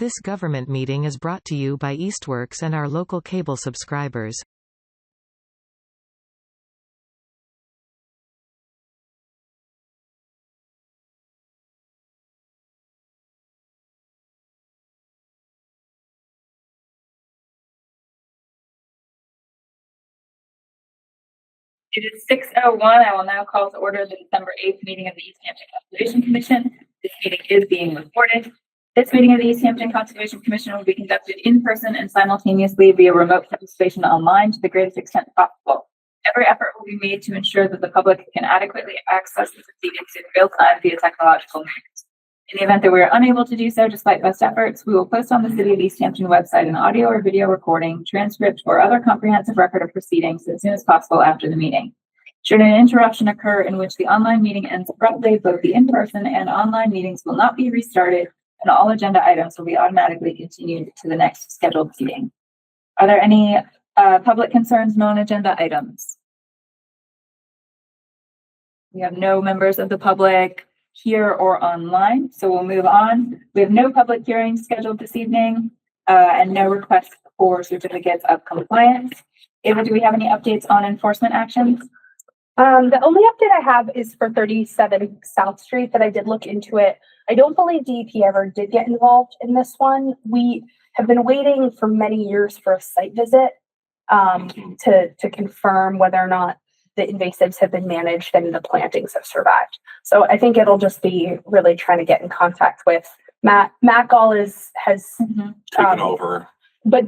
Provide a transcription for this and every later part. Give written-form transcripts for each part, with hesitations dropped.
This government meeting is brought to you by Eastworks and our local cable subscribers. It is 6:01. I will now call to order the December 8th meeting of the Easthampton Conservation Commission. This meeting is being recorded. This meeting of the Easthampton Conservation Commission will be conducted in person and simultaneously via remote participation online to the greatest extent possible. Every effort will be made to ensure that the public can adequately access the proceedings in real time via technological means. In the event that we are unable to do so, despite best efforts, we will post on the City of Easthampton website an audio or video recording, transcript, or other comprehensive record of proceedings as soon as possible after the meeting. Should an interruption occur in which the online meeting ends abruptly, both the in-person and online meetings will not be restarted, and all agenda items will be automatically continued to the next scheduled meeting. Are there any public concerns, non-agenda items? We have no members of the public here or online, so we'll move on. We have no public hearings scheduled this evening and no requests for certificates of compliance. Ava, do we have any updates on enforcement actions? The only update I have is for 37 South Street that I did look into it. I don't believe DEP ever did get involved in this one. We have been waiting for many years for a site visit to confirm whether or not the invasives have been managed and the plantings have survived. So I think it'll just be really trying to get in contact with Matt. Matt Gall has taken over, but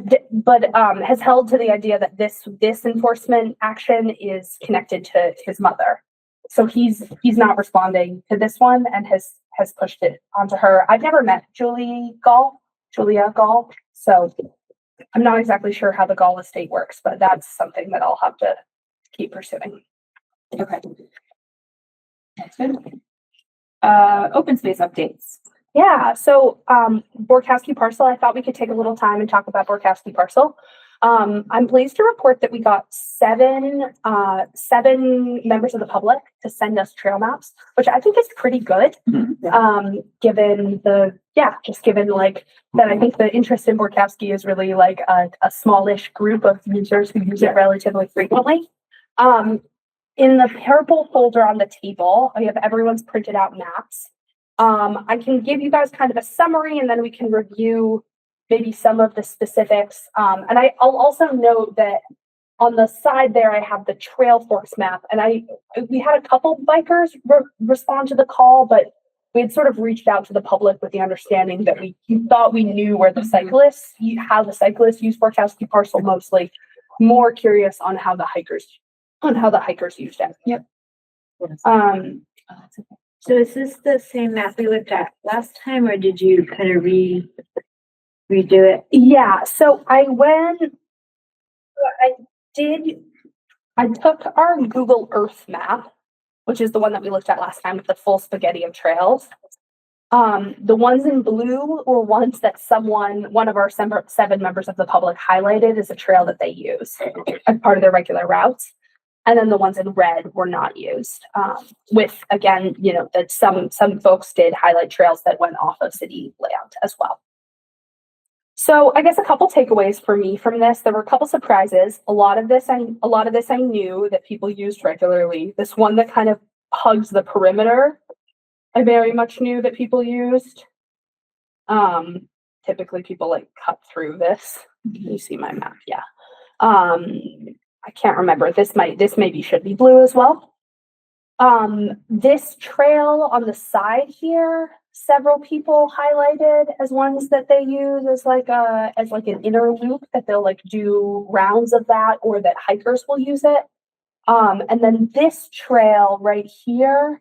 has held to the idea that this enforcement action is connected to his mother. So he's not responding to this one and has pushed it onto her. I've never met Julia Gall, so I'm not exactly sure how the Gall estate works, but that's something that I'll have to keep pursuing. Okay. That's good. Open space updates. Yeah, so Borkowski parcel, I thought we could take a little time and talk about Borkowski parcel. I'm pleased to report that we got seven members of the public to send us trail maps, which I think is pretty good. Given like that, I think the interest in Borkowski is really like a smallish group of users who use it relatively frequently. In the purple folder on the table, I have everyone's printed out maps. I can give you guys kind of a summary and then we can review maybe some of the specifics. And I'll also note that on the side there, I have the Trail Force map. And we had a couple bikers respond to the call, but we had sort of reached out to the public with the understanding that we thought we knew where the cyclists, how the cyclists use Borkowski parcel mostly, more curious on how the hikers used it. Yep. So is this the same map we looked at last time, or did you kind of redo it? Yeah, so I took our Google Earth map, which is the one that we looked at last time with the full spaghetti of trails. The ones in blue were ones that one of our 7 members of the public highlighted as a trail that they use as part of their regular routes. And then the ones in red were not used. With, again, that some folks did highlight trails that went off of city layout as well. So I guess a couple takeaways for me from this. There were a couple surprises. A lot of this I knew that people used regularly. This one that kind of hugs the perimeter, I very much knew that people used. Typically people like cut through this. You see my map, yeah. I can't remember. This maybe should be blue as well. This trail on the side here, several people highlighted as ones that they use as like an inner loop that they'll like do rounds of that, or that hikers will use it. And then this trail right here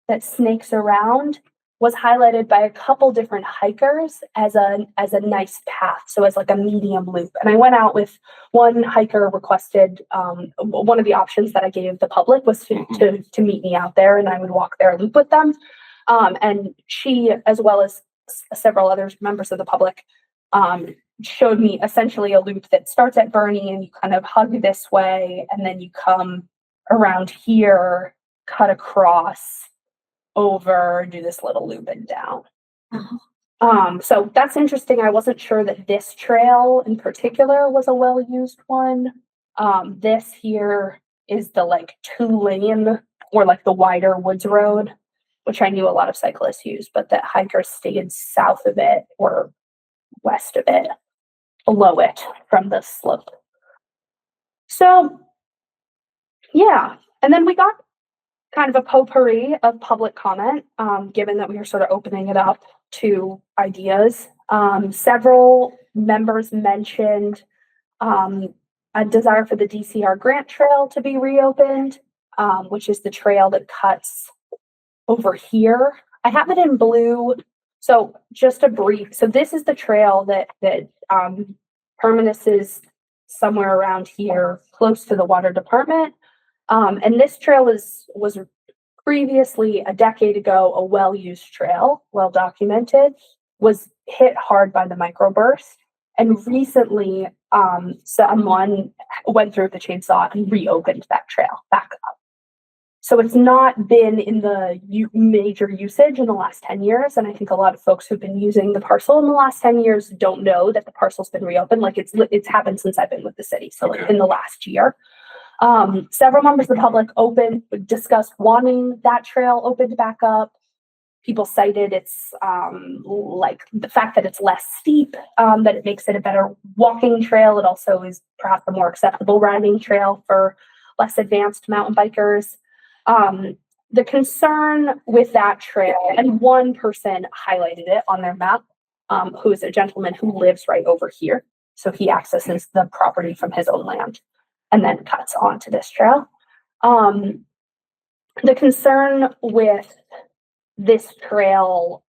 that snakes around was highlighted by a couple different hikers as a nice path, so as like a medium loop. And I went out with one hiker requested, one of the options that I gave the public was to meet me out there, and I would walk their loop with them. And she, as well as several other members of the public, showed me essentially a loop that starts at Bernie and you kind of hug this way, and then you come around here, cut across, over, do this little loop and down. So that's interesting. I wasn't sure that this trail in particular was a well-used one. This here is the like 2-lane or like the wider woods road, which I knew a lot of cyclists use, but that hikers stayed south of it or west of it, below it from the slope. So yeah, and then we got kind of a potpourri of public comment, given that we were sort of opening it up to ideas. Several members mentioned a desire for the DCR Grant Trail to be reopened, which is the trail that cuts over here. I have it in blue. So just a brief, so this is the trail that Terminus is somewhere around here, close to the water department. And this trail was previously, a decade ago, a well-used trail, well documented, was hit hard by the microburst. And recently, someone went through with the chainsaw and reopened that trail back up. So it's not been in the major usage in the last 10 years. And I think a lot of folks who've been using the parcel in the last 10 years don't know that the parcel's been reopened. Like it's happened since I've been with the city. So like in the last year. Several members of the public discussed wanting that trail opened back up. People cited its like the fact that it's less steep, that it makes it a better walking trail. It also is perhaps a more acceptable riding trail for less advanced mountain bikers. The concern with that trail, and one person highlighted it on their map, who is a gentleman who lives right over here. So he accesses the property from his own land and then cuts onto this trail. The concern with this trail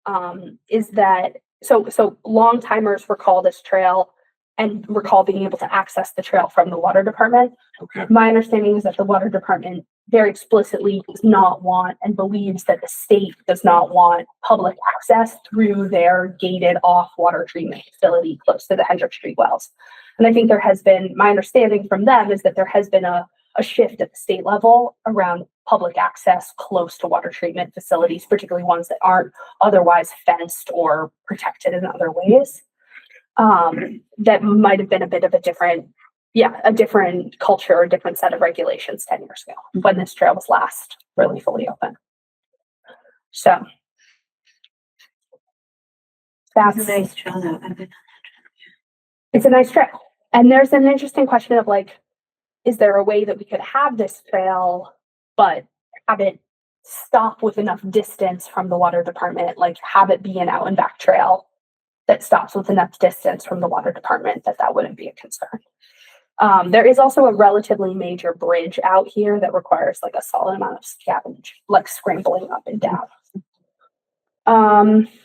is that so long timers recall this trail and recall being able to access the trail from the water department. Okay. My understanding is that the water department very explicitly does not want and believes that the state does not want public access through their gated off water treatment facility close to the Hendrick Street wells. And I think there has been, my understanding from them is that there has been a shift at the state level around public access close to water treatment facilities, particularly ones that aren't otherwise fenced or protected in other ways. That might have been a bit of a different culture, a different set of regulations 10 years ago when this trail was last really fully open. So that's It's a nice trail though. I've been on that trail. It's a nice trail. And there's an interesting question of like, is there a way that we could have this trail, but have it stop with enough distance from the water department, like have it be an out and back trail that stops with enough distance from the water department that wouldn't be a concern. There is also a relatively major bridge out here that requires like a solid amount of scavenge, like scrambling up and down.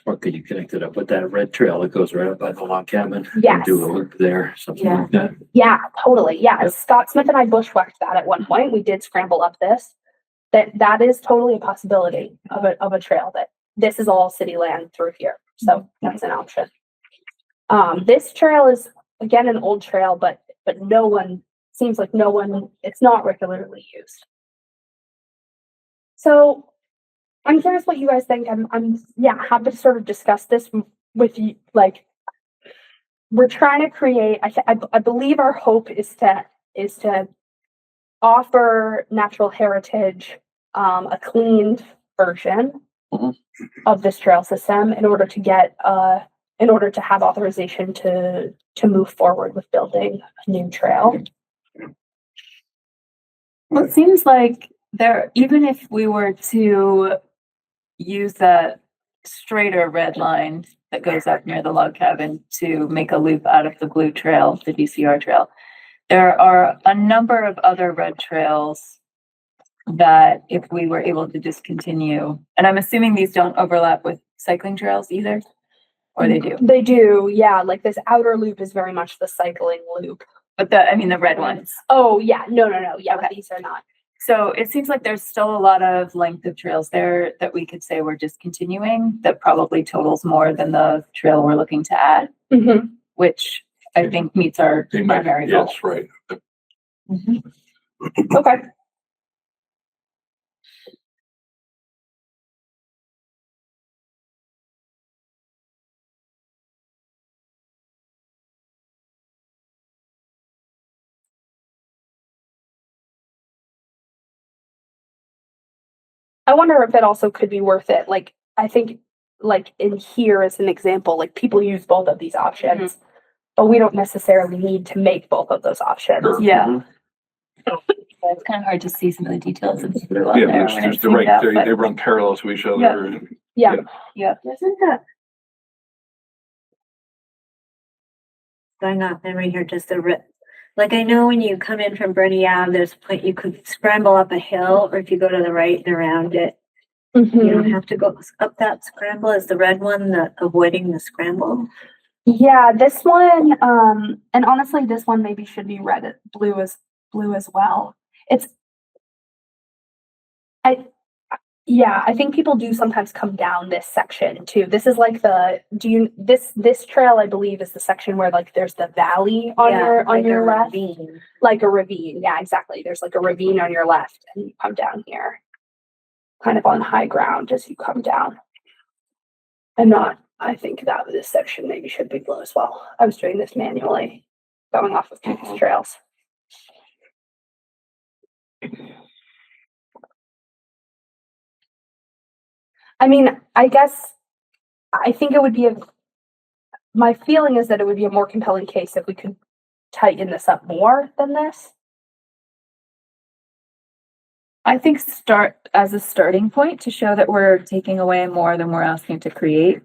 Or could you connect it up with that red trail that goes right up by the log cabin? Yes. And do a loop there, something like that. Yeah, totally. Yeah. Yep. Scott Smith and I bushwhacked that at one point. We did scramble up this. That is totally a possibility of a trail that this is all city land through here. So that's an option. This trail is again an old trail, but it's not regularly used. So I'm curious what you guys think. I'm happy to sort of discuss this with you. Like, we're trying to create. I believe our hope is to offer natural heritage a cleaned version of this trail system in order to have authorization to move forward with building a new trail. Well, it seems like even if we were to use that straighter red line that goes up near the log cabin to make a loop out of the blue trail, the DCR trail, there are a number of other red trails that if we were able to discontinue, and I'm assuming these don't overlap with cycling trails either, or they do? They do, yeah. Like this outer loop is very much the cycling loop. But the red ones. Oh, yeah. No. Yeah, Okay. these are not. So it seems like there's still a lot of length of trails there that we could say we're discontinuing that probably totals more than the trail we're looking to add, which I think meets our primary goal. Yes, right. Okay. I wonder if it also could be worth it. Like, I think, like in here as an example, like people use both of these options, but we don't necessarily need to make both of those options. Sure. Yeah. It's kind of hard to see some of the details of the blue on Yeah, there. there's, when there's it's the zoomed right, out, they, but- they run parallel to each other. Yeah. and- Yeah. Yeah. Isn't that? Going off memory here, just like I know when you come in from Bernie Ave, there's a point you could scramble up a hill, or if you go to the right and around it, you don't have to go up that scramble. Is the red one the avoiding the scramble? Yeah, this one, and honestly, this one maybe should be blue as well. Yeah, I think people do sometimes come down this section too. This is like this trail, I believe, is the section where like there's the valley on your left, ravine. like a ravine. Yeah, exactly. There's like a ravine on your left, and you come down here, kind of on high ground as you come down. I think that this section maybe should be blue as well. I was doing this manually, going off of people's trails. I mean, I think it would be my feeling is that it would be a more compelling case if we could tighten this up more than this. I think start as a starting point to show that we're taking away more than we're asking to create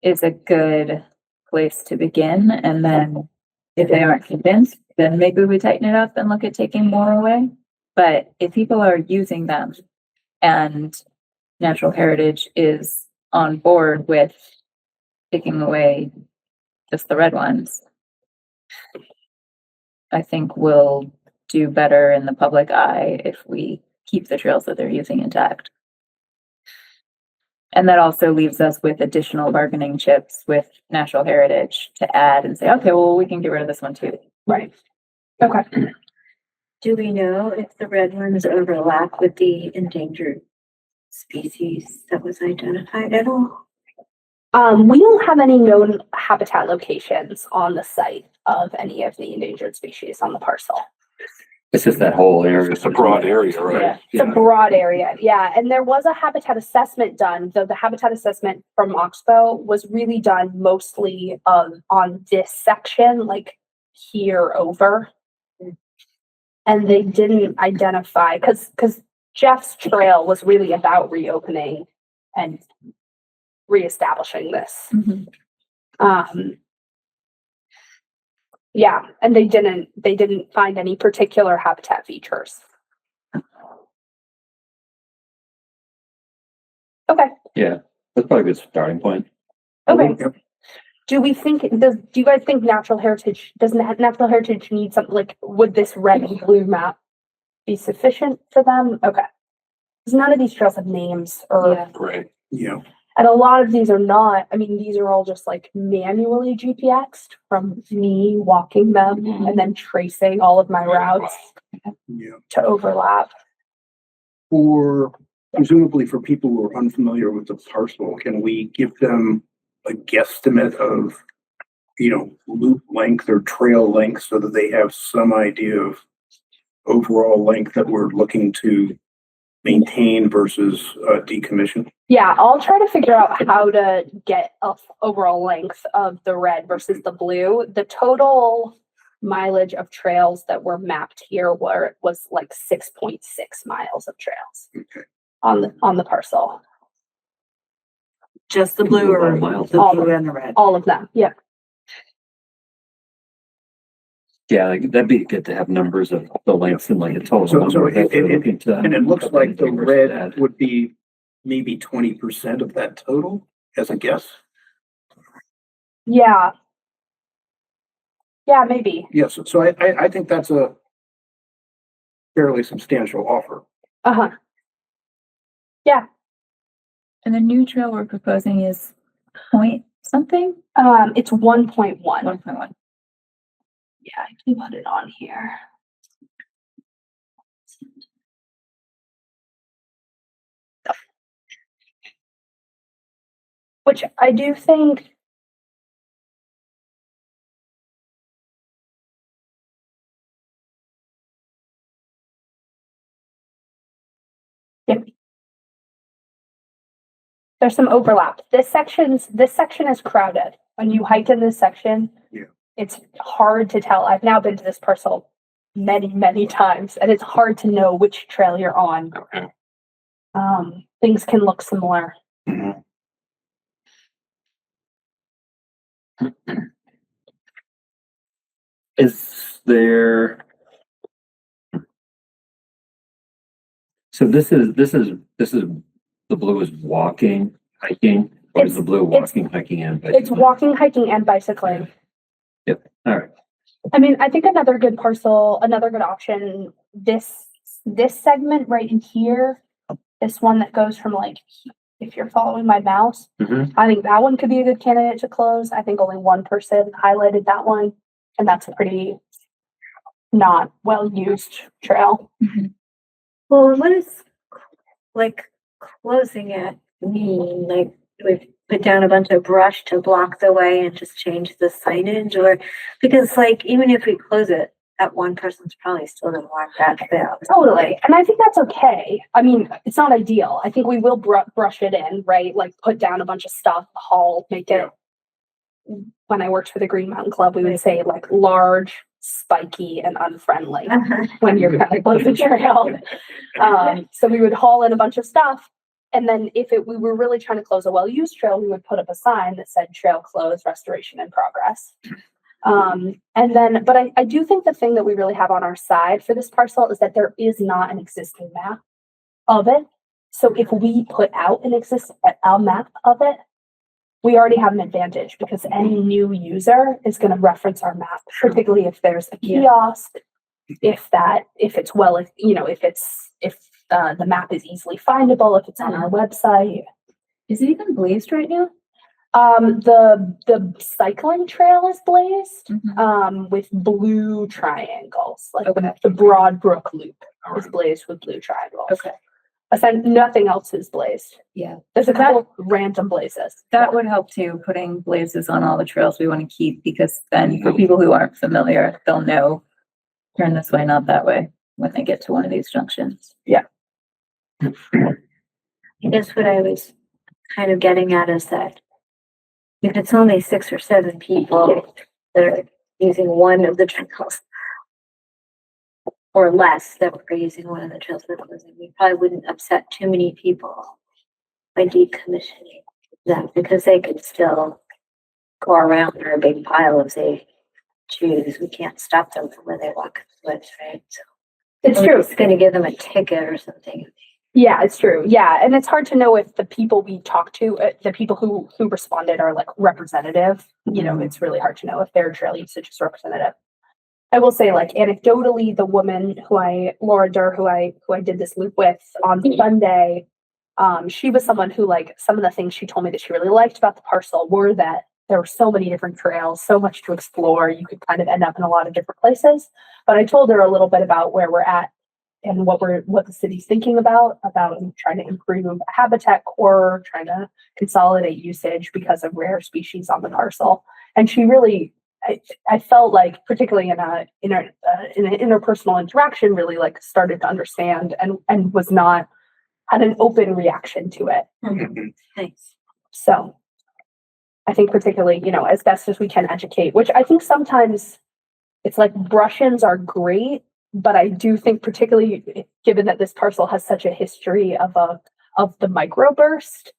is a good place to begin. And then if they aren't convinced, then maybe we tighten it up and look at taking more away. But if people are using them and natural heritage is on board with taking away just the red ones, I think we'll do better in the public eye if we keep the trails that they're using intact. And that also leaves us with additional bargaining chips with natural heritage to add and say, okay, well, we can get rid of this one too. Right. Okay. Do we know if the red ones overlap with the endangered species that was identified at all? We don't have any known habitat locations on the site of any of the endangered species on the parcel. It's just that whole area. It's a broad area, right? Yeah. It's a broad area, yeah. And there was a habitat assessment done, though the habitat assessment from Oxbow was really done mostly on this section, like here over. And they didn't identify, because Jeff's trail was really about reopening and reestablishing this. Yeah, and they didn't find any particular habitat features. Okay. Yeah, that's probably a good starting point. Okay. Yep. Do you guys think natural heritage need something like, would this red and blue map be sufficient for them? Okay. Because none of these trails have names Right. Yeah. and a lot of these are not, I mean, these are all just like manually GPX'd from me walking them and then tracing all of my routes Yeah. to overlap. Presumably for people who are unfamiliar with the parcel, can we give them a guesstimate of, loop length or trail length so that they have some idea of overall length that we're looking to maintain versus decommission? Yeah, I'll try to figure out how to get a overall length of the red versus the blue. The total mileage of trails that were mapped here was like 6.6 miles of trails Okay. on the parcel. Just the blue or Miles. the blue and the red? All of them. Yeah. Yeah, like, that'd be good to have numbers of the lengths and like a total. So number that we're it- looking to- And it looks like the versus red that. would be maybe 20% of that total as a guess. Yeah. Yeah, maybe. Yes, so I think that's a fairly substantial offer. Uh-huh. And the new trail we're proposing is point something? It's 1.1. 1.1. Yeah, I can put it on here. Which I do think. There's some overlap. This section is crowded. When you hike in this section, Yeah. it's hard to tell. I've now been to this parcel many, many times, and it's hard to know which trail you're on. Okay. Things can look similar. Mhm. Is there? So this is the blue is walking, hiking, or is the blue walking, hiking, and bicycling? It's walking, hiking, and bicycling. Yep. All right. I mean, I think another good option, this segment right in here, this one that goes from like, if you're following my mouse, Mhm. I think that one could be a good candidate to close. I think only one person highlighted that one, and that's a pretty not well-used trail. Well, what is like closing it mean? Like we put down a bunch of brush to block the way and just change the signage, or because like even if we close it, that one person's probably still gonna walk that trail. Totally. And I think that's okay. I mean, it's not ideal. I think we will brush it in, right? Like put down a bunch of stuff, haul, make it. When I worked for the Green Mountain Club, we would say like large, spiky, and unfriendly when you're kind of close the trail. So we would haul in a bunch of stuff. And then we were really trying to close a well-used trail, we would put up a sign that said trail closed, restoration in progress. But I do think the thing that we really have on our side for this parcel is that there is not an existing map of it. So if we put out a map of it, we already have an advantage because any new user is going to reference our map, particularly if there's a kiosk, if the map is easily findable, if it's on our website. Is it even blazed right now? The cycling trail is blazed, Mhm. with blue triangles, like Okay. the Broad Brook Loop is Alright. blazed with blue triangles. Okay. Nothing else is blazed. Yeah. There's a couple random blazes. That would help too, putting blazes on all the trails we want to keep, because then for people who aren't familiar, they'll know turn this way, not that way, when they get to one of these junctions. I guess what I was kind of getting at is that if it's only 6 or 7 people that are using one of the trails, or less that were using one of the trails we're closing, we probably wouldn't upset too many people by decommissioning them, because they could still go around in a big pile if they choose. We can't stop them from where they walk the woods, right? So It's true. it's gonna give them a ticket or something. Yeah, it's true. Yeah, and it's hard to know if the people we talk to, the people who responded are like representative. It's really hard to know if their trail usage is representative. I will say, like anecdotally, the woman Laura Durr, who I did this loop with on Sunday, she was someone who, like, some of the things she told me that she really liked about the parcel were that there were so many different trails, so much to explore. You could kind of end up in a lot of different places. But I told her a little bit about where we're at and what the city's thinking about trying to improve habitat core, trying to consolidate usage because of rare species on the parcel. And she really, I felt like, particularly in an interpersonal interaction, really like started to understand and had an open reaction to it. Thanks. So I think particularly, as best as we can educate, which I think sometimes it's like brush-ins are great, but I do think particularly given that this parcel has such a history of the microburst,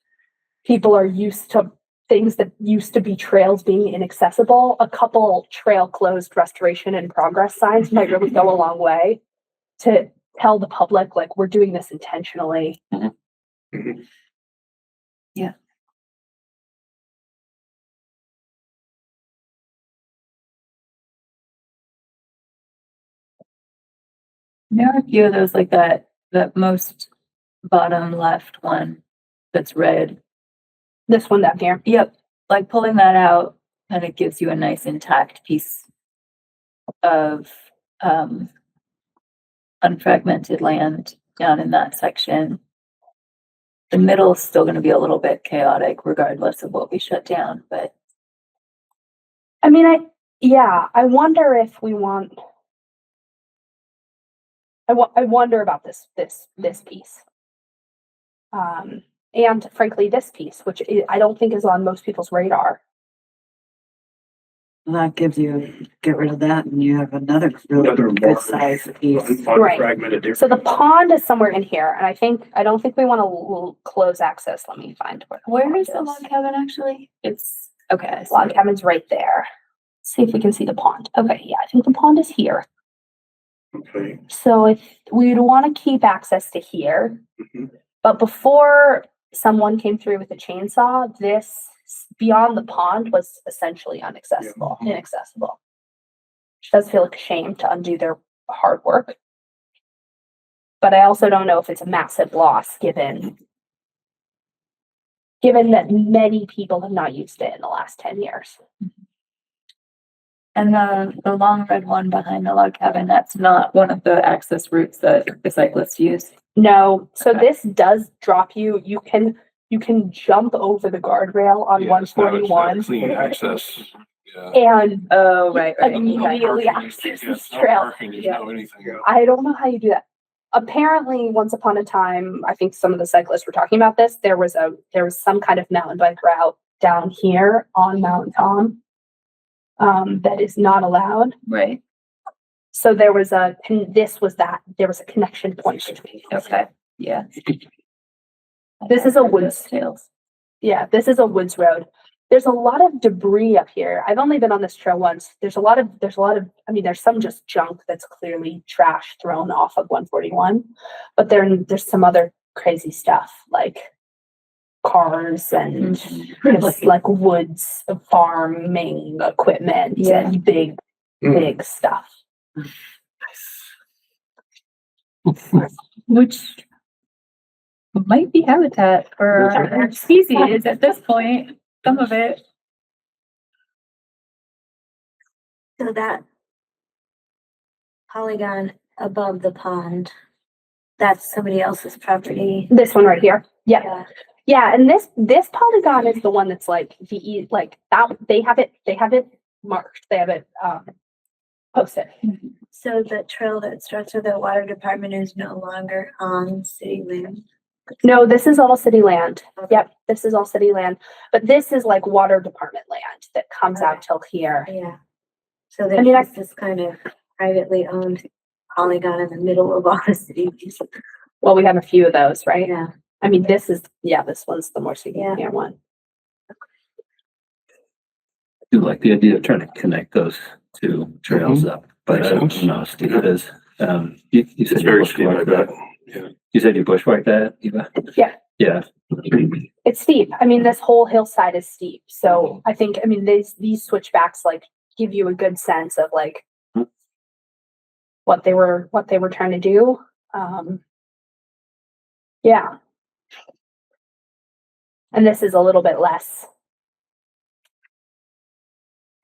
people are used to things that used to be trails being inaccessible. A couple trail closed, restoration in progress signs might really go a long way to tell the public, like, we're doing this intentionally. Yeah. There are a few of those like that, the most bottom left one that's red. This one down here. Yep. Like pulling that out kind of gives you a nice intact piece of unfragmented land down in that section. The middle is still going to be a little bit chaotic regardless of what we shut down, but I mean, I wonder if we want. I wonder about this piece. And frankly, this piece, which I don't think is on most people's radar. That gives you, get rid of that and you have another really Another good large size piece. Right. Unfragmented area. So the pond is somewhere in here, and I don't think we want to close access. Let me find Where is the pond log cabin actually? It's, okay. I see Log it. cabin's right there. See if we can see the pond. Okay, yeah, I think the pond is here. Okay. So if we'd want to keep access to here, Mhm. but before someone came through with a chainsaw, this beyond the pond was essentially inaccessible. Which does feel like a shame to undo their hard work. But I also don't know if it's a massive loss given that many people have not used it in the last 10 years. And the long red one behind the log cabin, that's not one of the access routes that the cyclists use. No, so Okay. this does drop you. You can jump over the guardrail on Yeah, it's not 141 clean access. Yeah. and Oh, right, right. immediately No parking, access yeah, this no trail. parking, there's Yeah. no anything. I don't know how you do that. Apparently, once upon a time, I think some of the cyclists were talking about this. There was some kind of mountain bike route down here on Mount Tom that is not allowed. Right, So there was a connection point between. okay, yeah. This is a woods. Tails. Yeah, this is a woods road. There's a lot of debris up here. I've only been on this trail once. There's some just junk that's clearly trash thrown off of 141, but there's some other crazy stuff like cars and just like woods farming equipment and big stuff. Which might be habitat for our species at this point, some of it. So that polygon above the pond, that's somebody else's property. This one right here. Yeah. Yeah. Yeah, and this polygon is the one that's like that they have it marked. They have it posted. So the trail that starts with the water department is no longer on city land. No, this is all city land. Yep, this is all city land. But this is like water department land that comes out till here. Yeah. So there's this kind of privately owned polygon in the middle of all the cities. Well, we have a few of those, right? Yeah. I mean, this one's the more significant one. I do like the idea of trying to connect those two trails up, but I don't know how steep it is. You said It's you very steep, I bushwhacked bet. that. Yeah. You said you bushwhacked that, Eva? Yeah. Yeah. It's steep. I mean, this whole hillside is steep. So I think, these switchbacks like give you a good sense of like what they were trying to do. Yeah. And this is a little bit less.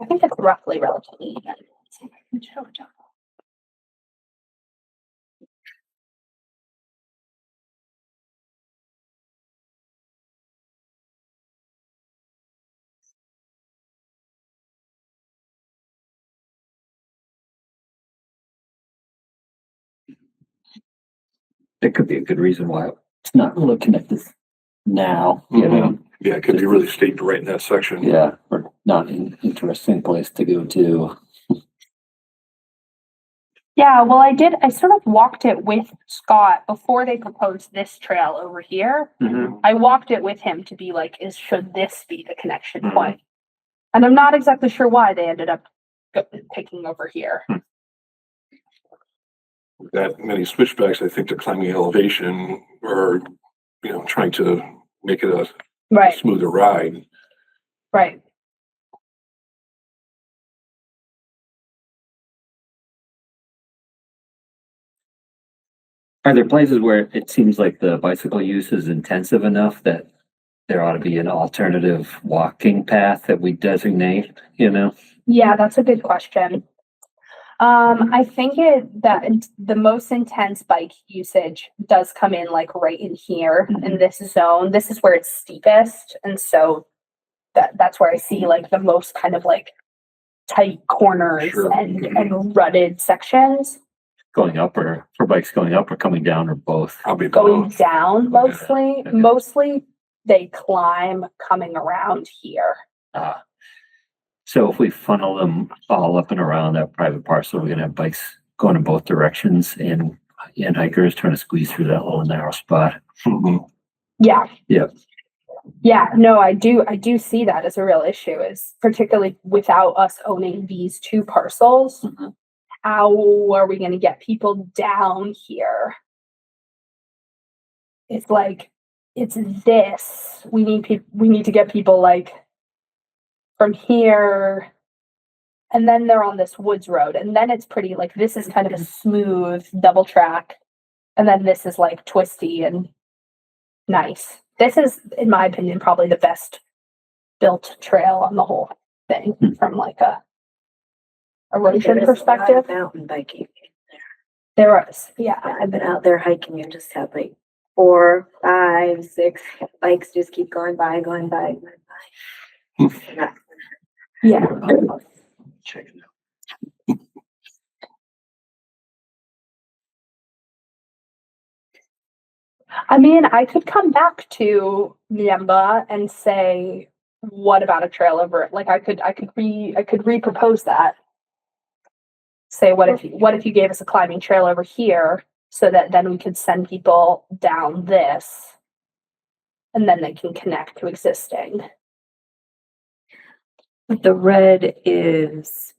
I think it's roughly relatively even. Let's see if I can show it. That could be a good reason why it's not really connected now, you know? Yeah, it could be really steep right in that section. Yeah, or not an interesting place to go to. Yeah, well, I sort of walked it with Scott before they proposed this trail over here. Mhm. I walked it with him to be like, should this be the connection Mhm. point? And I'm not exactly sure why they ended up picking over here. That many switchbacks, I think, to climbing elevation or, trying to make it a Right, smoother ride. right. Are there places where it seems like the bicycle use is intensive enough that there ought to be an alternative walking path that we designate, you know? Yeah, that's a good question. I think that the most intense bike usage does come in like right in here in this zone. This is where it's steepest, and so that's where I see like the most kind of like tight corners Sure. and rutted sections. Going up or for bikes going up or coming down or both. Probably Going both. down mostly, Okay. mostly they climb coming around here. So if we funnel them all up and around that private parcel, we're gonna have bikes going in both directions and hikers trying to squeeze through that little narrow spot. Mhm. Yeah. Yep. Yeah, no, I do see that as a real issue, is particularly without us owning these two parcels. Mhm. How are we gonna get people down here? It's like, it's this, we need to get people like from here. And then they're on this woods road, and then it's pretty, like, this is kind of a smooth double track. And then this is like twisty and nice. This is, in my opinion, probably the best built trail on the whole thing from like a erosion There is a lot of perspective. mountain biking. There is, yeah. I've been out there hiking and just have like 4, 5, 6 bikes just keep going by, going by, going by. Yeah. Check it out. I mean, I could come back to Niemba and say, what about a trail over it? Like I could re-propose that. Say, what if you gave us a climbing trail over here so that then we could send people down this and then they can connect to existing. But the red is,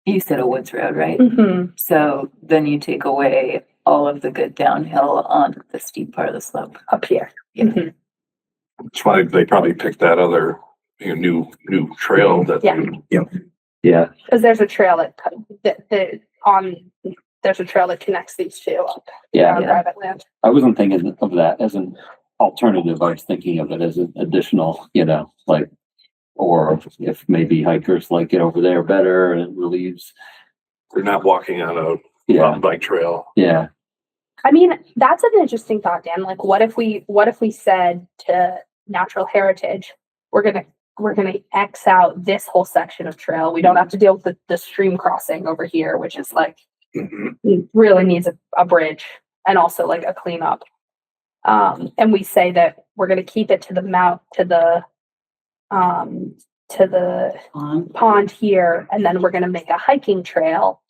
you said a woods road, right? Mm-hmm. So then you take away all of the good downhill on the steep part of the slope. Up here. Yeah. Mhm. That's why they probably picked that other, new trail that. Yeah. Yeah, Because there's a trail there's a trail that connects these two up yeah. on private land. I wasn't thinking of that as an alternative. I was thinking of it as an additional, like, or if maybe hikers like it over there better and it relieves. They're not walking on a Yeah, mountain bike trail. yeah. I mean, that's an interesting thought, Dan. Like, what if we said to Natural Heritage, we're gonna X out this whole section of trail. We don't have to deal with the stream crossing over here, which is like really needs a bridge and also like a cleanup. And we say that we're gonna keep it to the pond here, and then we're gonna make a hiking trail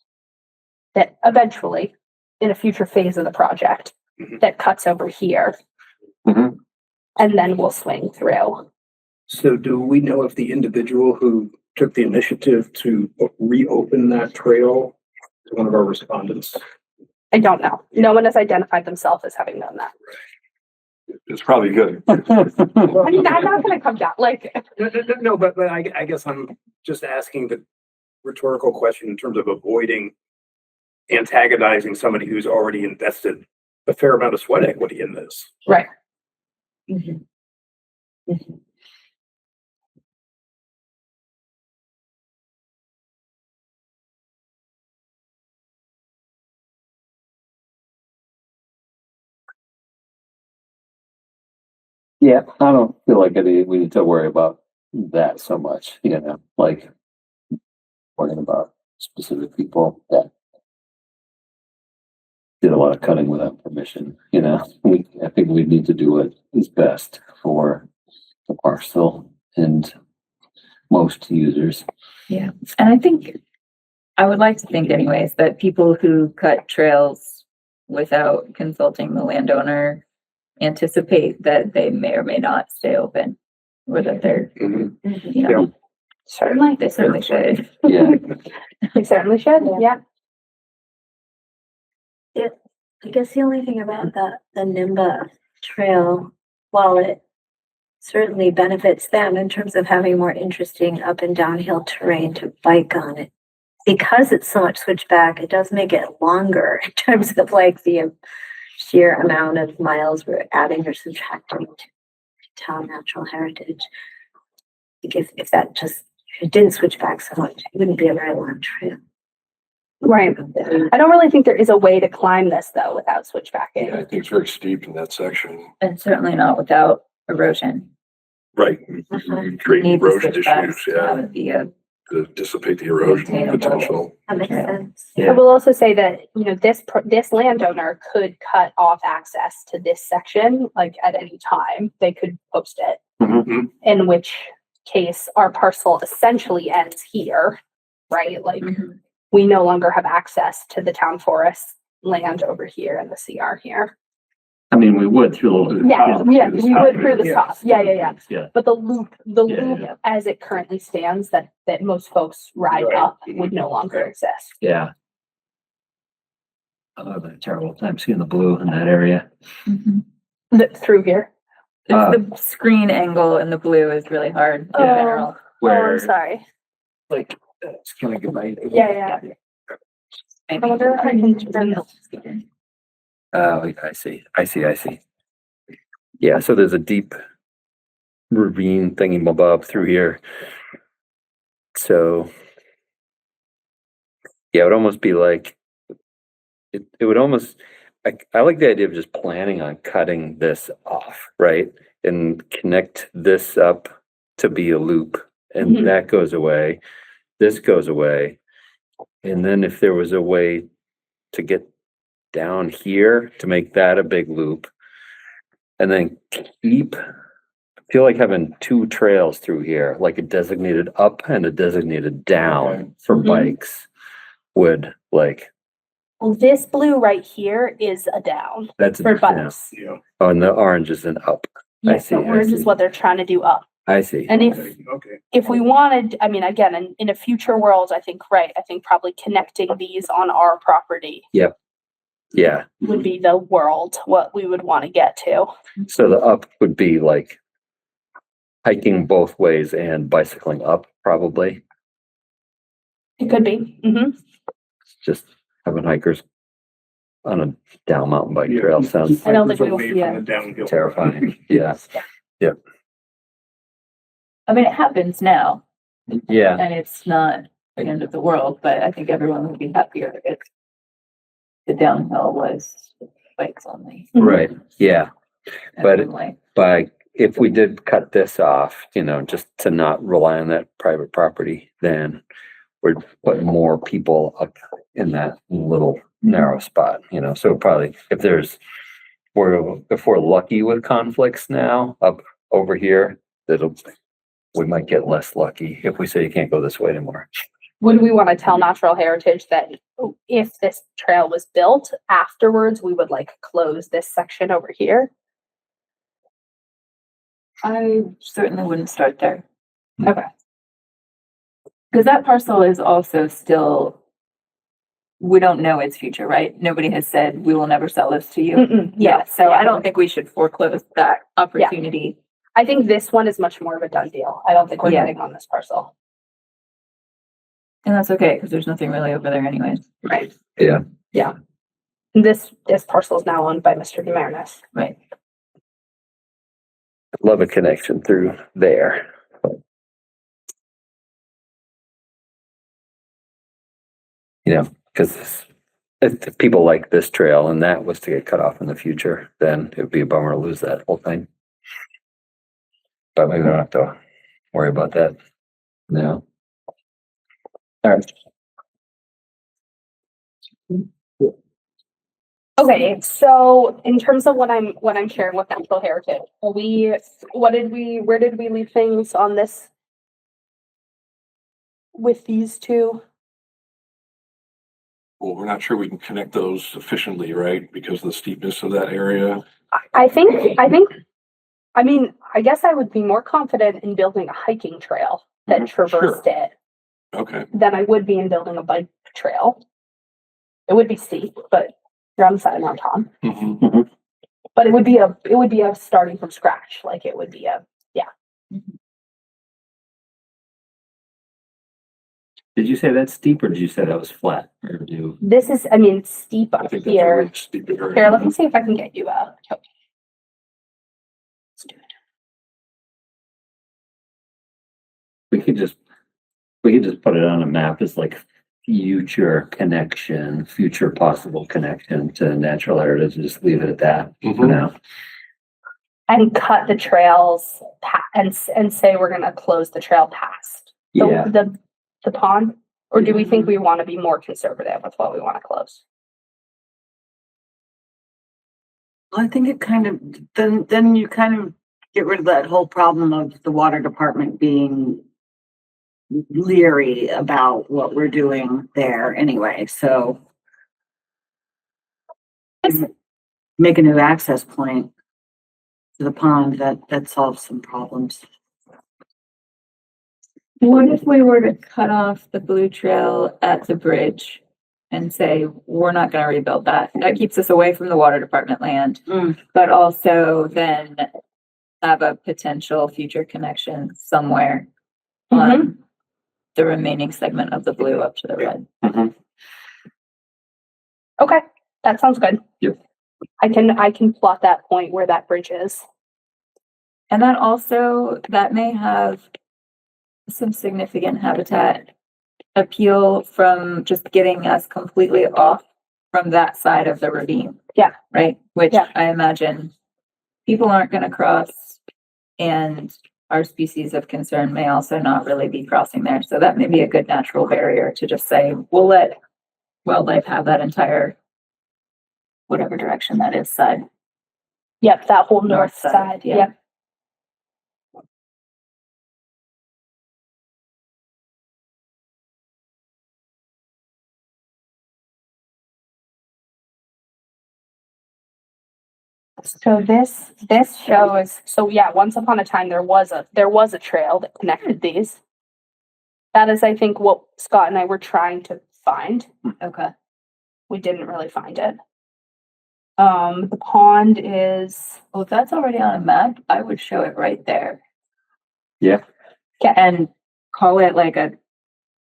that eventually, in a future phase of the project, that cuts over here. Mhm. And then we'll swing through. So do we know if the individual who took the initiative to reopen that trail is one of our respondents? I don't know. No one has identified themselves as having done that. It's probably good. I mean, I'm not gonna come down, like, No, but I guess I'm just asking the rhetorical question in terms of avoiding antagonizing somebody who's already invested a fair amount of sweat equity in this. right. Mhm. Mhm. Yeah, I don't feel like we need to worry about that so much, like worrying about specific people that did a lot of cutting without permission, I think we need to do what is best for the parcel and most users. Yeah. And I think, I would like to think anyways, that people who cut trails without consulting the landowner anticipate that they may or may not stay open, or that they're, Certainly. they certainly should. Yeah, They certainly should, yeah. I guess the only thing about the Nimba trail, while it certainly benefits them in terms of having more interesting up and downhill terrain to bike on it, because it's so much switchback, it does make it longer in terms of like the sheer amount of miles we're adding or subtracting to town natural heritage. Like if it didn't switch back so much, it wouldn't be a very long trail. Right. I don't really think there is a way to climb this though without switchbacking. Yeah, I think it's very steep in that section. And certainly not without erosion. Right. Uh-huh. Create Need the erosion switchbacks issues, to have yeah. it be a to dissipate the erosion Maintainable. potential. That makes Yeah. sense. I Yeah. will also say that, this landowner could cut off access to this section, like at any time, they could post it. Mhm. In which case our parcel essentially ends here, right? Like, Mhm. we no longer have access to the town forest land over here and the CR here. I mean, we would through the. Yeah, through yeah, the we top would through the here. top. Yeah. Yeah, But the loop Yeah. as it currently stands that most folks ride Right. up would no longer exist. yeah. I'm having a terrible time seeing the blue in that area. Mhm. Through here. It's the screen angle in the blue is really hard in Oh. general. Oh, Where, I'm sorry. like, it's kind of good. Yeah. I wonder if I can turn this. Oh, I see. Yeah, so there's a deep ravine thingy bob through here. So, yeah, it would almost be like, it would almost, I like the idea of just planning on cutting this off, right? And connect this up to be a loop, and Mhm. that goes away, this goes away. And then if there was a way to get down here to make that a big loop, and then I feel like having two trails through here, like a designated up and a designated down for Mhm. bikes would Well, this blue right here is a down that's for yeah. bikes. Yeah. Oh, and the orange is an up. Yes, see, the I orange is see. what they're trying to do up. I see. And Okay. if we wanted, I mean, again, in a future world, I think probably connecting these on our property Yeah. would be the world, what we would want to get to. So the up would be like hiking both ways and bicycling up, probably. It could be. Just having hikers on a down mountain bike Yeah. trail sounds I don't think we will Away see from it. the downhill. terrifying. Yeah. I mean, it happens now Yeah. and it's not the end of the world, but I think everyone would be happier if the downhill was bikes only. Right. Yeah. But- Definitely. But if we did cut this off, just to not rely on that private property, then we're putting more people up in that little narrow spot, so probably if we're lucky with conflicts now up over here, we might get less lucky if we say you can't go this way anymore. Would we want to tell Natural Heritage that if this trail was built afterwards, we would close this section over here? I certainly wouldn't start there. Okay. Because that parcel is also still, we don't know its future, right? Nobody has said, we will never sell this to you. Yeah. So I don't think we should foreclose that opportunity. I think this one is much more of a done deal. I don't think we're Yeah. getting on this parcel. And that's okay, because there's nothing really over there anyways. Right. Yeah. This parcel is now owned by Mr. Demarinus. Right. I'd love a connection through there. Because if people like this trail and that was to get cut off in the future, then it would be a bummer to lose that whole thing. But maybe we don't have to worry about that now. All right. Okay, so in terms of what I'm sharing with Natural Heritage, where did we leave things on this? With these two? Well, we're not sure we can connect those efficiently, right? Because of the steepness of that area. I mean, I guess I would be more confident in building a hiking trail that traversed it Okay. than I would be in building a bike trail. It would be steep, but you're on the side of Mount Tom. Mhm. But it would be a starting from scratch. Like it would be Did you say that's steep or did you say that was flat? Or do this is, I mean, steep I up think that's a here. really steep area. Here, let me see if I can get you a. Let's do it. we could just put it on a map as like future possible connection to natural heritage and just leave it at that for Mhm. now. And cut the trails and say we're gonna close the trail past. Yeah. The the pond? Or do we think we want to be more conservative with what we want to close? I think it kind of, then you kind of get rid of that whole problem of the water department being leery about what we're doing there anyway, so. Make a new access point to the pond, that solves some problems. What if we were to cut off the blue trail at the bridge and say, we're not gonna rebuild that? That keeps us away from the water department land, but also then have a potential future connection somewhere on the remaining segment of the blue up to the red. Okay, that sounds good. Yep. I can plot that point where that bridge is. And that also, that may have some significant habitat appeal from just getting us completely off from that side of the ravine. Yeah. Right? Which Yeah. I imagine people aren't gonna cross, and our species of concern may also not really be crossing there. So that may be a good natural barrier to just say, we'll let wildlife have that entire, whatever direction that is, side. Yep, that whole north North side, side, yeah. yep. So this shows, so yeah, once upon a time, there was a trail that connected these. That is, I think, what Scott and I were trying to find. Okay. We didn't really find it. The pond is, Well, if that's already on a map, I would show it right there. Yeah. And call it like a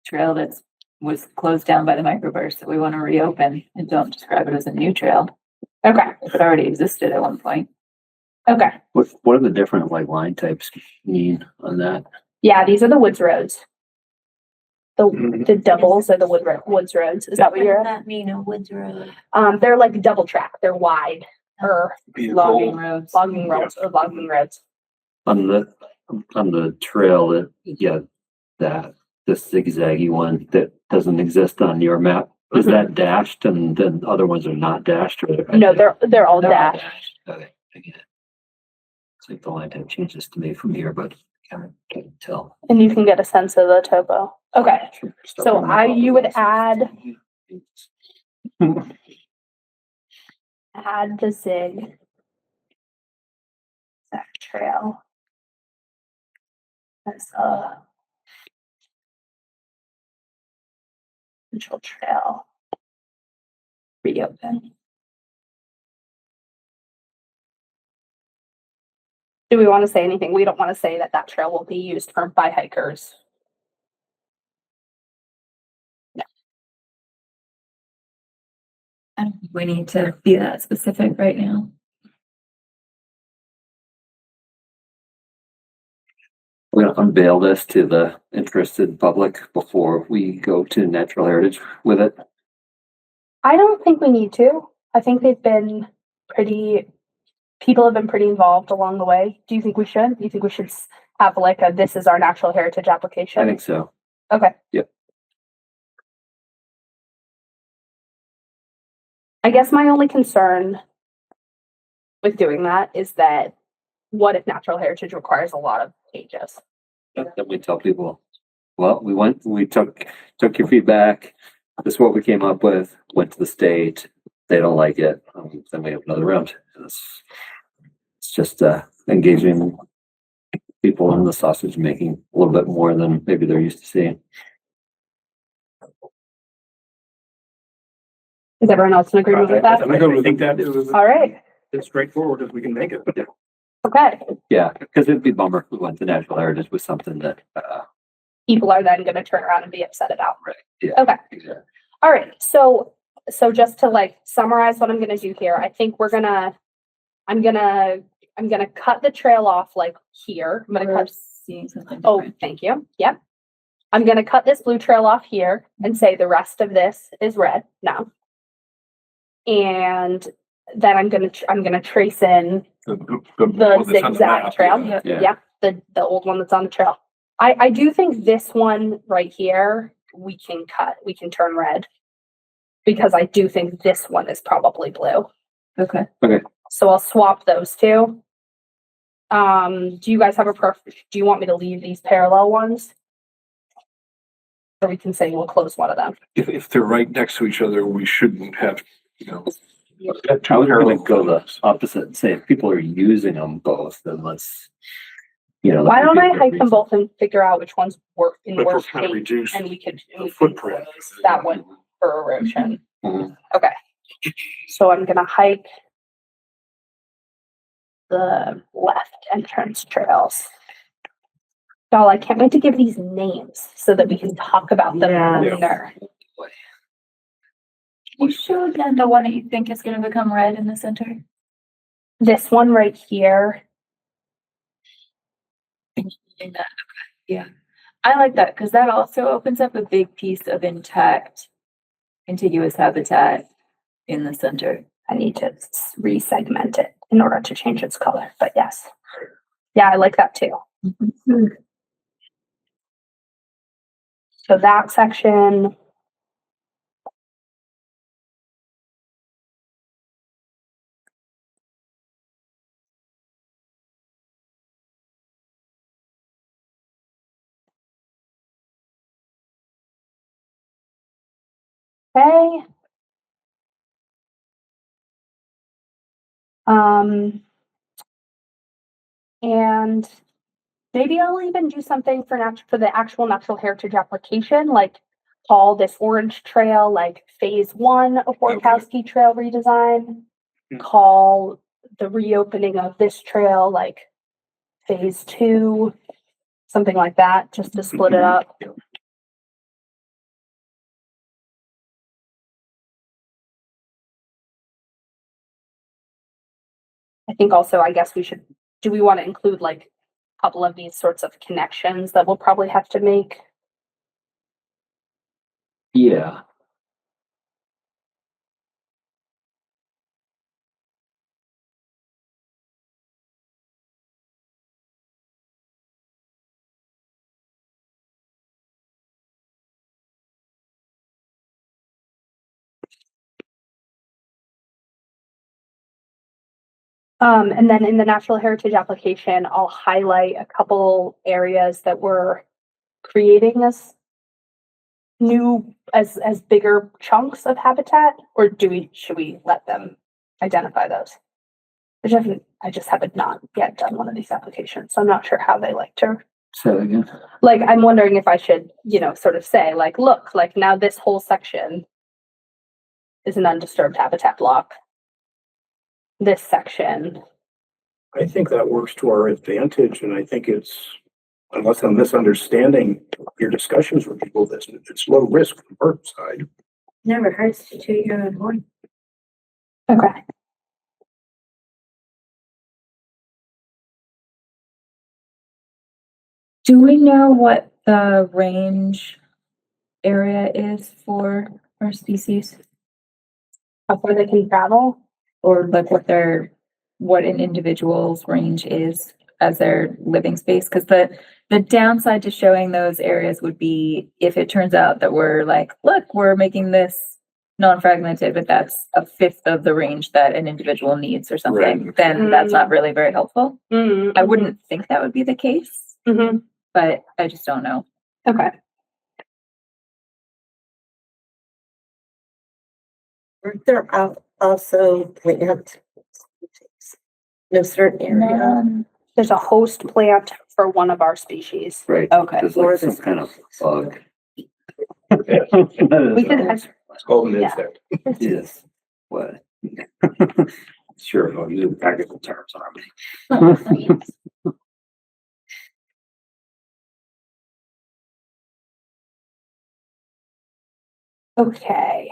trail that's was closed down by the microburst that we want to reopen, and don't describe it as a new trail. okay, If it already existed at one point. okay. What are the different like line types mean on that? Yeah, these are the woods roads. The doubles are the woods roads. Is that what you're? that mean a woods road? They're like double track. They're wide or Logging roads. logging roads or logging roads. On the trail that, yeah, this zigzaggy one that doesn't exist on your map, is that dashed and then other ones are not dashed, or? No, they're all dashed. Okay, I get it. It's like the line type changes to me from here, but I can't tell. And you can get a sense of the topo. Okay, so you would add the zig zag trail as a potential trail. Reopen. Do we want to say anything? We don't want to say that trail will be used by hikers. I don't think we need to be that specific right now. We're gonna unveil this to the interested public before we go to natural heritage with it. I don't think we need to. I think people have been pretty involved along the way. Do you think we should? Do you think we should have like this is our natural heritage application? I think so. Okay. Yep. I guess my only concern with doing that is that what if natural heritage requires a lot of pages? Then we tell people, well, we took your feedback. This is what we came up with, went to the state. They don't like it. Then we have another round. It's just engaging people in the sausage making a little bit more than maybe they're used to seeing. Is everyone else in agreement with that? I think that is All right. as straightforward as we can make it. Okay. Yeah, because it'd be a bummer if we went to natural heritage with something that People are then going to turn around and be upset about. right. Yeah. Okay. Exactly. All right. So just to like summarize what I'm going to do here, I think I'm going to cut the trail off like here. I'm going to cut. Seeing something Oh, different. thank you. Yep. I'm going to cut this blue trail off here and say the rest of this is red now. And then I'm going to trace in the one that's on the zigzag map, trail. yeah. Yeah. Yeah. The old one that's on the trail. I do think this one right here, we can turn red. Because I do think this one is probably blue. Okay. So I'll swap those two. Do you guys have a do you want me to leave these parallel ones? Or we can say we'll close one of them. If they're right next to each other, we shouldn't have, I was gonna go the opposite and say if people are using them both, then let's, Why don't I hike them both and figure out which ones work in but we're worst kind of case, reduce and we the can footprint. close that one for erosion. Mhm. Okay. So I'm gonna hike the left entrance trails. Y'all, I can't wait to give these names so that we can talk about them Yeah. later. You showed them the one that you think is gonna become red in the center. This one right here. In that, okay, yeah. I like that because that also opens up a big piece of intact contiguous habitat in the center. I need to re-segment it in order to change its color, but yes. Yeah, I like that too. So that section. Okay. And maybe I'll even do something for the actual natural heritage application, like call this orange trail like phase 1 of Borkowski Trail redesign. Call the reopening of this trail like phase 2, something like that, just to split it up. I think also, I guess do we want to include like a couple of these sorts of connections that we'll probably have to make? Yeah. And then in the natural heritage application, I'll highlight a couple areas that we're creating as new, as bigger chunks of habitat, or should we let them identify those? I just haven't not yet done one of these applications, so I'm not sure how they like to. Say that again. Like, I'm wondering if I should, sort of say like, look, like now this whole section is an undisturbed habitat block. This section. I think that works to our advantage, and I think unless I'm misunderstanding your discussions with people, it's low risk from the bird side. Never hurts to toot your own horn. Okay. Do we know what the range area is for our species? How far they can travel? Or like what an individual's range is as their living space? Because the downside to showing those areas would be if it turns out that we're like, look, we're making this non-fragmented, but that's a fifth of the range that an individual needs or something, Right. then that's not really very helpful. I wouldn't think that would be the case, but I just don't know. Okay. Weren't there also plant in a certain area? There's a host plant for one of our species. Right. Okay. There's like some kind of bug. We could It's called an Yeah. insect. Yes. What? Sure, I'll use technical terms on me. Okay.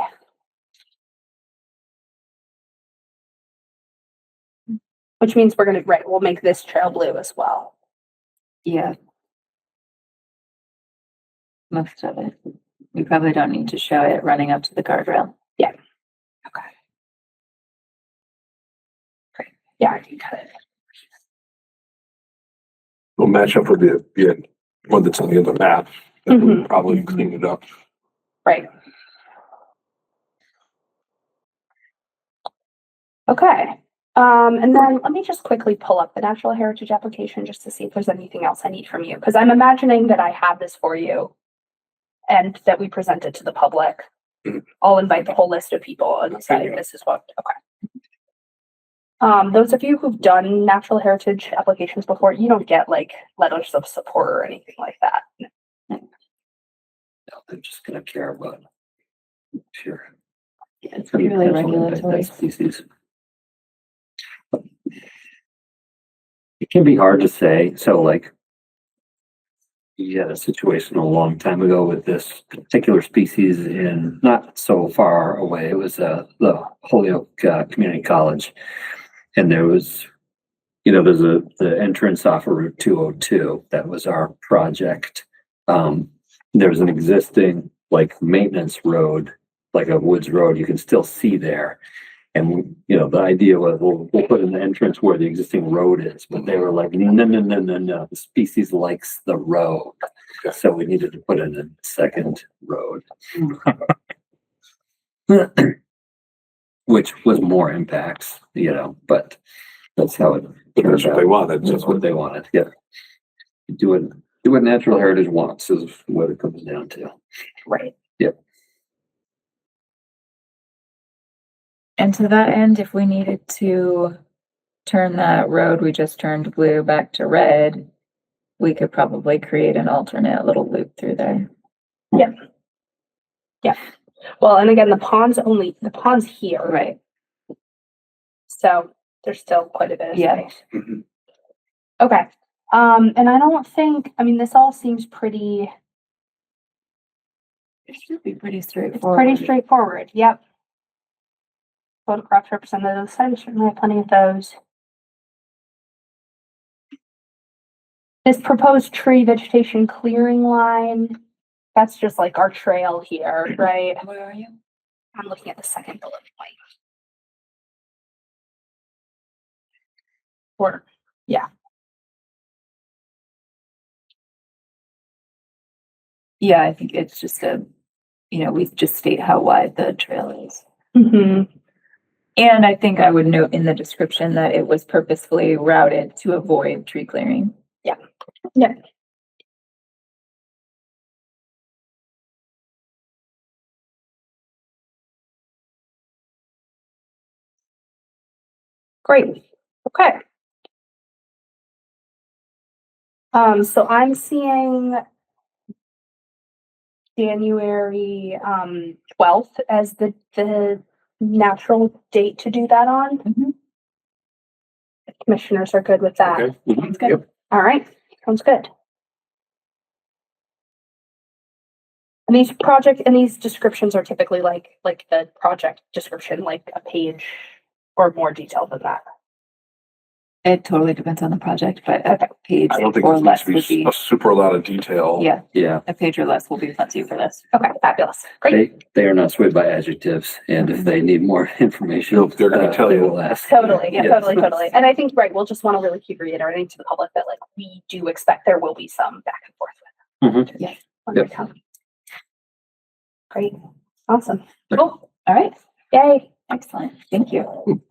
Which means we'll make this trail blue as well. Yeah. Most of it. We probably don't need to show it running up to the guardrail. Yeah. Okay. Great. Yeah, I can cut it. Will match up with the one that's on the other map, that would Mhm. probably clean it up. Right. Okay. And then let me just quickly pull up the natural heritage application just to see if there's anything else I need from you, because I'm imagining that I have this for you and that we present it to the public. Mhm. I'll invite the whole list of people and say, this is what, okay. Those of you who've done natural heritage applications before, you don't get like letters of support or anything like that. No, they're just gonna care about. Sure. Yeah, it's purely regulatory. Species. It can be hard to say, so like. You had a situation a long time ago with this particular species in not so far away. It was the Holyoke Community College, and there was, there's the entrance off of Route 202. That was our project. There's an existing like maintenance road, like a woods road. You can still see there. And, the idea was we'll put an entrance where the existing road is, but they were like, no. The species likes the road. Okay. So we needed to put in a second road. Which was more impacts, but that's how it. That's what they wanted. That's what they wanted, yeah. Do what natural heritage wants is what it comes down to. Right. Yep. And to that end, if we needed to turn that road we just turned blue back to red, we could probably create an alternate little loop through there. Yep. Yeah. Well, and again, the pond's here. Right. So there's still quite a bit of Yeah. space. Okay. And I don't think, this all seems pretty, It should be pretty it's straightforward. pretty straightforward. Yep. Photographs represented on the site. We certainly have plenty of those. This proposed tree vegetation clearing line, that's just like our trail here, right? Where are you? I'm looking at the second bullet point. Yeah. Yeah, I think it's just we just state how wide the trail is. Mm-hmm. And I think I would note in the description that it was purposefully routed to avoid tree clearing. Yeah. Yeah. Great. Okay. So I'm seeing January 12th as the natural date to do that on. Mhm. Commissioners are good with that. Okay. Sounds good. Yep. All right, sounds good. And these descriptions are typically like the project description, like a page or more detailed than that. It totally depends on the project, but a page I don't think or it needs less to would be be, a super lot of detail. yeah, Yeah, a page or less will be plenty for this. Okay, fabulous. Great. they are not swayed by adjectives, and if they need more information, They're gonna tell they you. will ask. Totally, yeah, Yes. totally. And I think, right, we'll just want to really keep reiterating to the public that like we do expect there will be some back and forth with them. Yeah. Yep. Great, awesome. Cool. All right. Yay. Excellent. Thank you.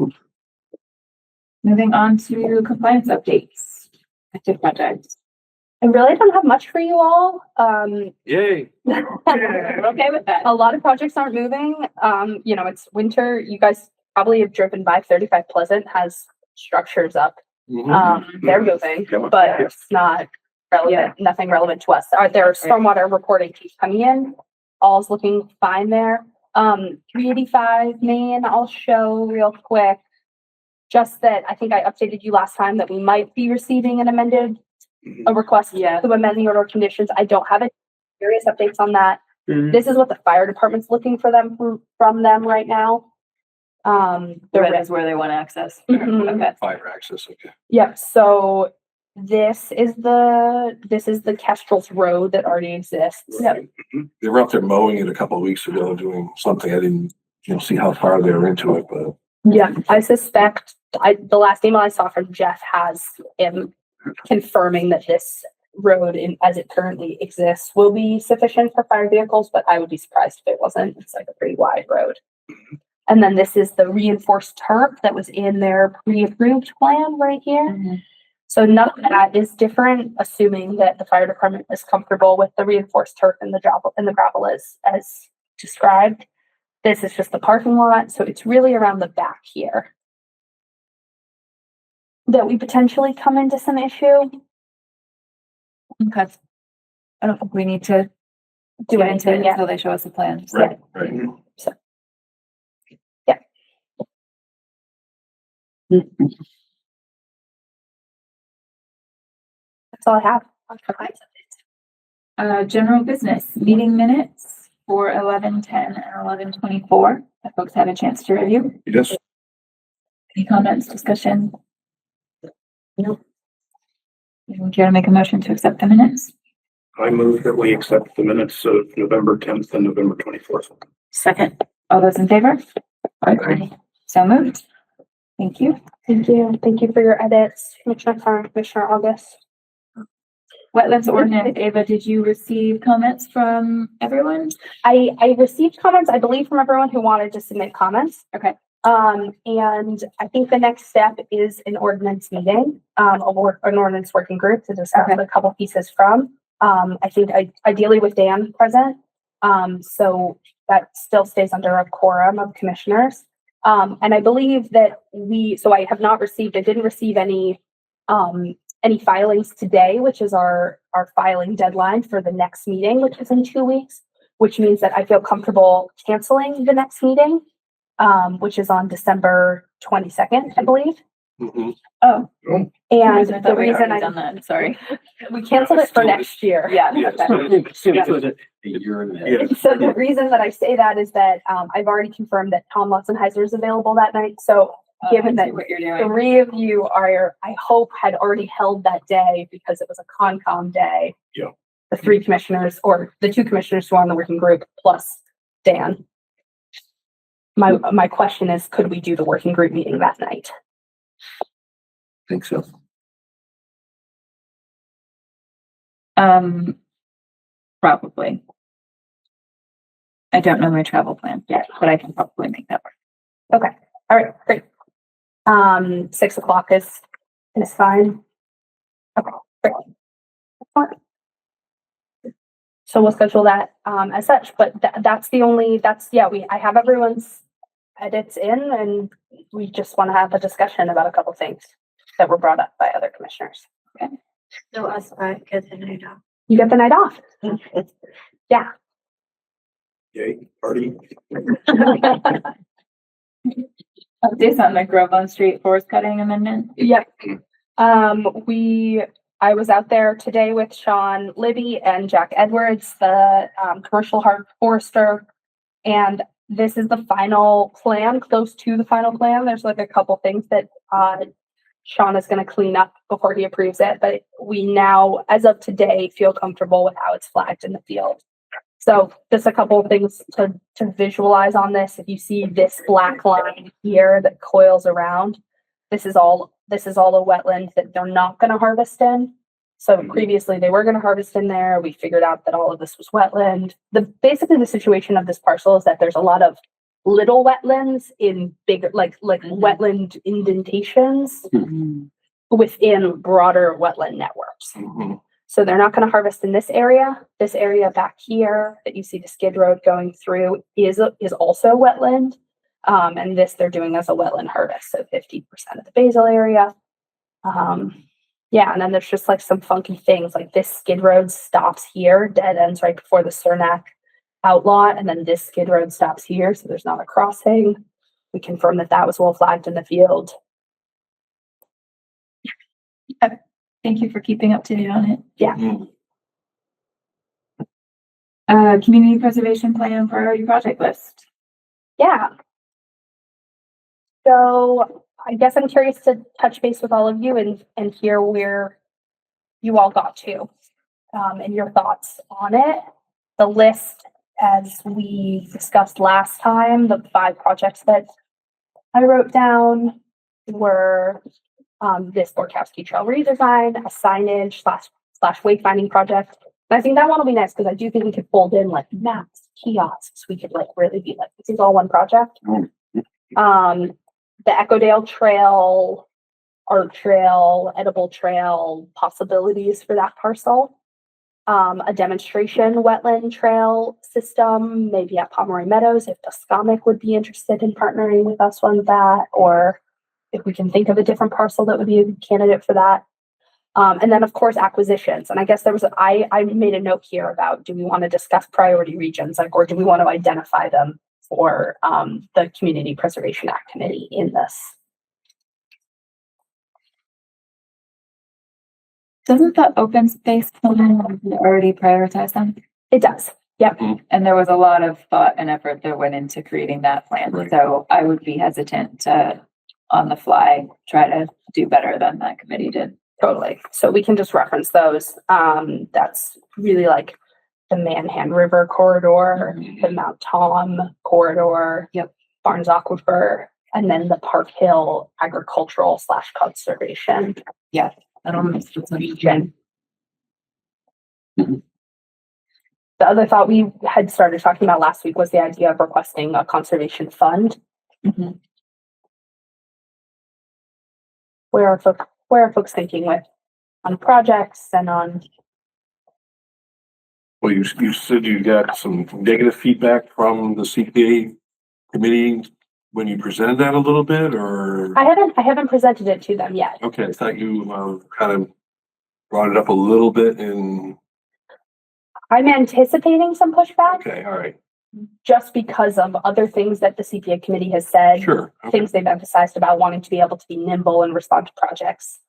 Moving on to compliance updates. Active projects. I really don't have much for you all. Yay. We're okay with that. A lot of projects aren't moving. It's winter. You guys probably have driven by 35 Pleasant has structures up. Mhm. They're moving, Yeah. but it's not relevant, nothing relevant to us. Their stormwater reporting keeps coming in. All's looking fine there. 385 Main, I'll show real quick. Just that I think I updated you last time that we might be receiving a request Yeah. to amend the order of conditions. I don't have any serious updates on that. Mhm. This is what the fire department's looking for them from them right now. The red is where they want access. Mhm. Okay. Fire access, okay. Yep, so this is the Kestrel's Road that already exists. Right. Mhm. They were out there mowing it a couple of weeks ago, doing something. I didn't, see how far they were into it, but Yeah, I suspect, the last email I saw from Jeff has him confirming that this road in, as it currently exists will be sufficient for fire vehicles, but I would be surprised if it wasn't. It's like a pretty wide road. And then this is the reinforced turf that was in their pre-approved plan right here. Mhm. So none of that is different, assuming that the fire department is comfortable with the reinforced turf and the gravel as described. This is just the parking lot, so it's really around the back here that we potentially come into some issue. Okay. I don't think we need to Do get into anything it yet. until they show us the plan. So- Right, right. That's all I have. General business, meeting minutes for 11:10 and 11:24. Have folks had a chance to review? Yes, Any comments, discussion? No. Anyone care to make a motion to accept the minutes? I move that we accept the minutes of November 10th and November 24th. Second. All those in favor? Aye. So moved. Thank you. Thank you. Thank you for your edits, Commissioner Carr, Commissioner August. Wetlands ordinance, Ava, did you receive comments from everyone? I received comments, I believe, from everyone who wanted to submit comments. Okay. And I think the next step is an ordinance meeting, an ordinance working group to discuss Okay. a couple pieces from. I think ideally with Dan present. So that still stays under a quorum of commissioners. And I believe that I have not received, I didn't receive any filings today, which is our filing deadline for the next meeting, which is in 2 weeks, which means that I feel comfortable canceling the next meeting, which is on December 22nd, I believe. Mhm. Oh. And I the thought we reason already done that, sorry. we canceled it for next year. Yeah. Yes. okay. Yeah. So the reason that I say that is that I've already confirmed that Tom Lutzenheiser is available that night. So given I see that what you're doing. 3 of you are, I hope, had already held that day because it was a Concom day. Yeah. The 3 commissioners or the 2 commissioners who are on the working group plus Dan. My question is, could we do the working group meeting that night? Think so. Probably. I don't know my travel plan yet, but I can probably make that work. Okay. All right. Great. 6 o'clock is fine. Okay. Great. Excellent. So we'll schedule that as such, but I have everyone's edits in and we just want to have a discussion about a couple things that were brought up by other commissioners. So us five get the night off. You get the night off. Yeah. Yay, party. Updates on the Grove on Street forest cutting amendment? Yep. I was out there today with Sean Libby and Jack Edwards, the commercial forester, and this is the final plan, close to the final plan. There's like a couple things that Sean is going to clean up before he approves it, but we now, as of today, feel comfortable with how it's flagged in the field. So just a couple of things to visualize on this. If you see this black line here that coils around, this is all a wetland that they're not going to harvest in. So previously they were going to harvest in there. We figured out that all of this was wetland. Basically the situation of this parcel is that there's a lot of little wetlands in bigger, like wetland indentations within broader wetland networks. Mhm. So they're not going to harvest in this area. This area back here that you see the skid road going through is also wetland. And this they're doing as a wetland harvest. So 50% of the basal area. Yeah, and then there's just like some funky things like this skid road stops here, dead ends right before the Cernak outlot. And then this skid road stops here. So there's not a crossing. We confirmed that was well flagged in the field. Thank you for keeping up to date on it. Yeah. Mhm. Community preservation plan priority project list. Yeah. So I guess I'm curious to touch base with all of you and hear where you all got to and your thoughts on it. The list, as we discussed last time, the 5 projects that I wrote down were this Borkowski Trail redesign, a signage slash wayfinding project. And I think that one will be nice because I do think we could fold in like maps, kiosks. We could like really be like, this is all one project. The Echodale Trail, art trail, edible trail possibilities for that parcel. A demonstration wetland trail system, maybe at Pomeroy Meadows, if Tuscomic would be interested in partnering with us on that, or if we can think of a different parcel that would be a good candidate for that. And then of course acquisitions. And I guess I made a note here about, do we want to discuss priority regions, like, or do we want to identify them for the Community Preservation Act Committee in this? Doesn't the open space plan already prioritize them? It does. Yep. And there was a lot of thought and effort that went into creating that plan. Right. So I would be hesitant to, on the fly, try to do better than that committee did. Totally. So we can just reference those. That's really like the Manhan River corridor, the Mount Tom corridor, Barnes Aquifer, and then the Park Hill agricultural / conservation. That almost looks like region. The other thought we had started talking about last week was the idea of requesting a conservation fund. Where are folks thinking with on projects and on? Well, you said you got some negative feedback from the CPA committee when you presented that a little bit, or? I haven't presented it to them yet. Okay, I thought you kind of brought it up a little bit in. I'm anticipating some pushback. Okay, all right. Just because of other things that the CPA committee has said. Sure. Okay. Things they've emphasized about wanting to be able to be nimble and respond to projects.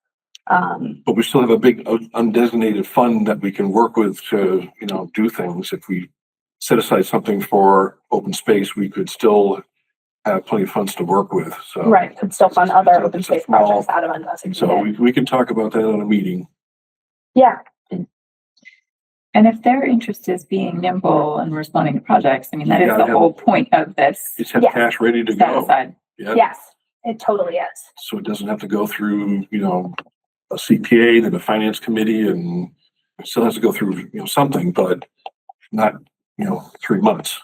But we still have a big undesignated fund that we can work with to, do things. If we set aside something for open space, we could still have plenty of funds to work with. So right, could still fund other open it's a space small- projects out of undesignated. So we can talk about that in a meeting. Yeah. And if their interest is being nimble and responding to projects, I mean, that is Yeah, the yeah. whole point of this Just have Yes. cash ready to set go. aside. Yeah. Yes, it totally is. So it doesn't have to go through, a CPA, then a finance committee, and it still has to go through, something, but not, 3 months.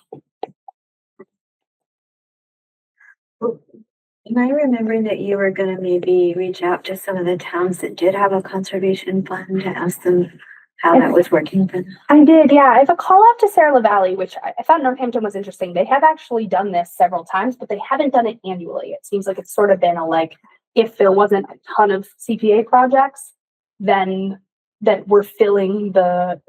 Am I remembering that you were gonna maybe reach out to some of the towns that did have a conservation fund to ask them how that was working for them? I did, yeah. I have a call out to Sarah LaValley, which I thought Northampton was interesting. They have actually done this several times, but they haven't done it annually. It seems like it's sort of been if there wasn't a ton of CPA projects, then that we're filling the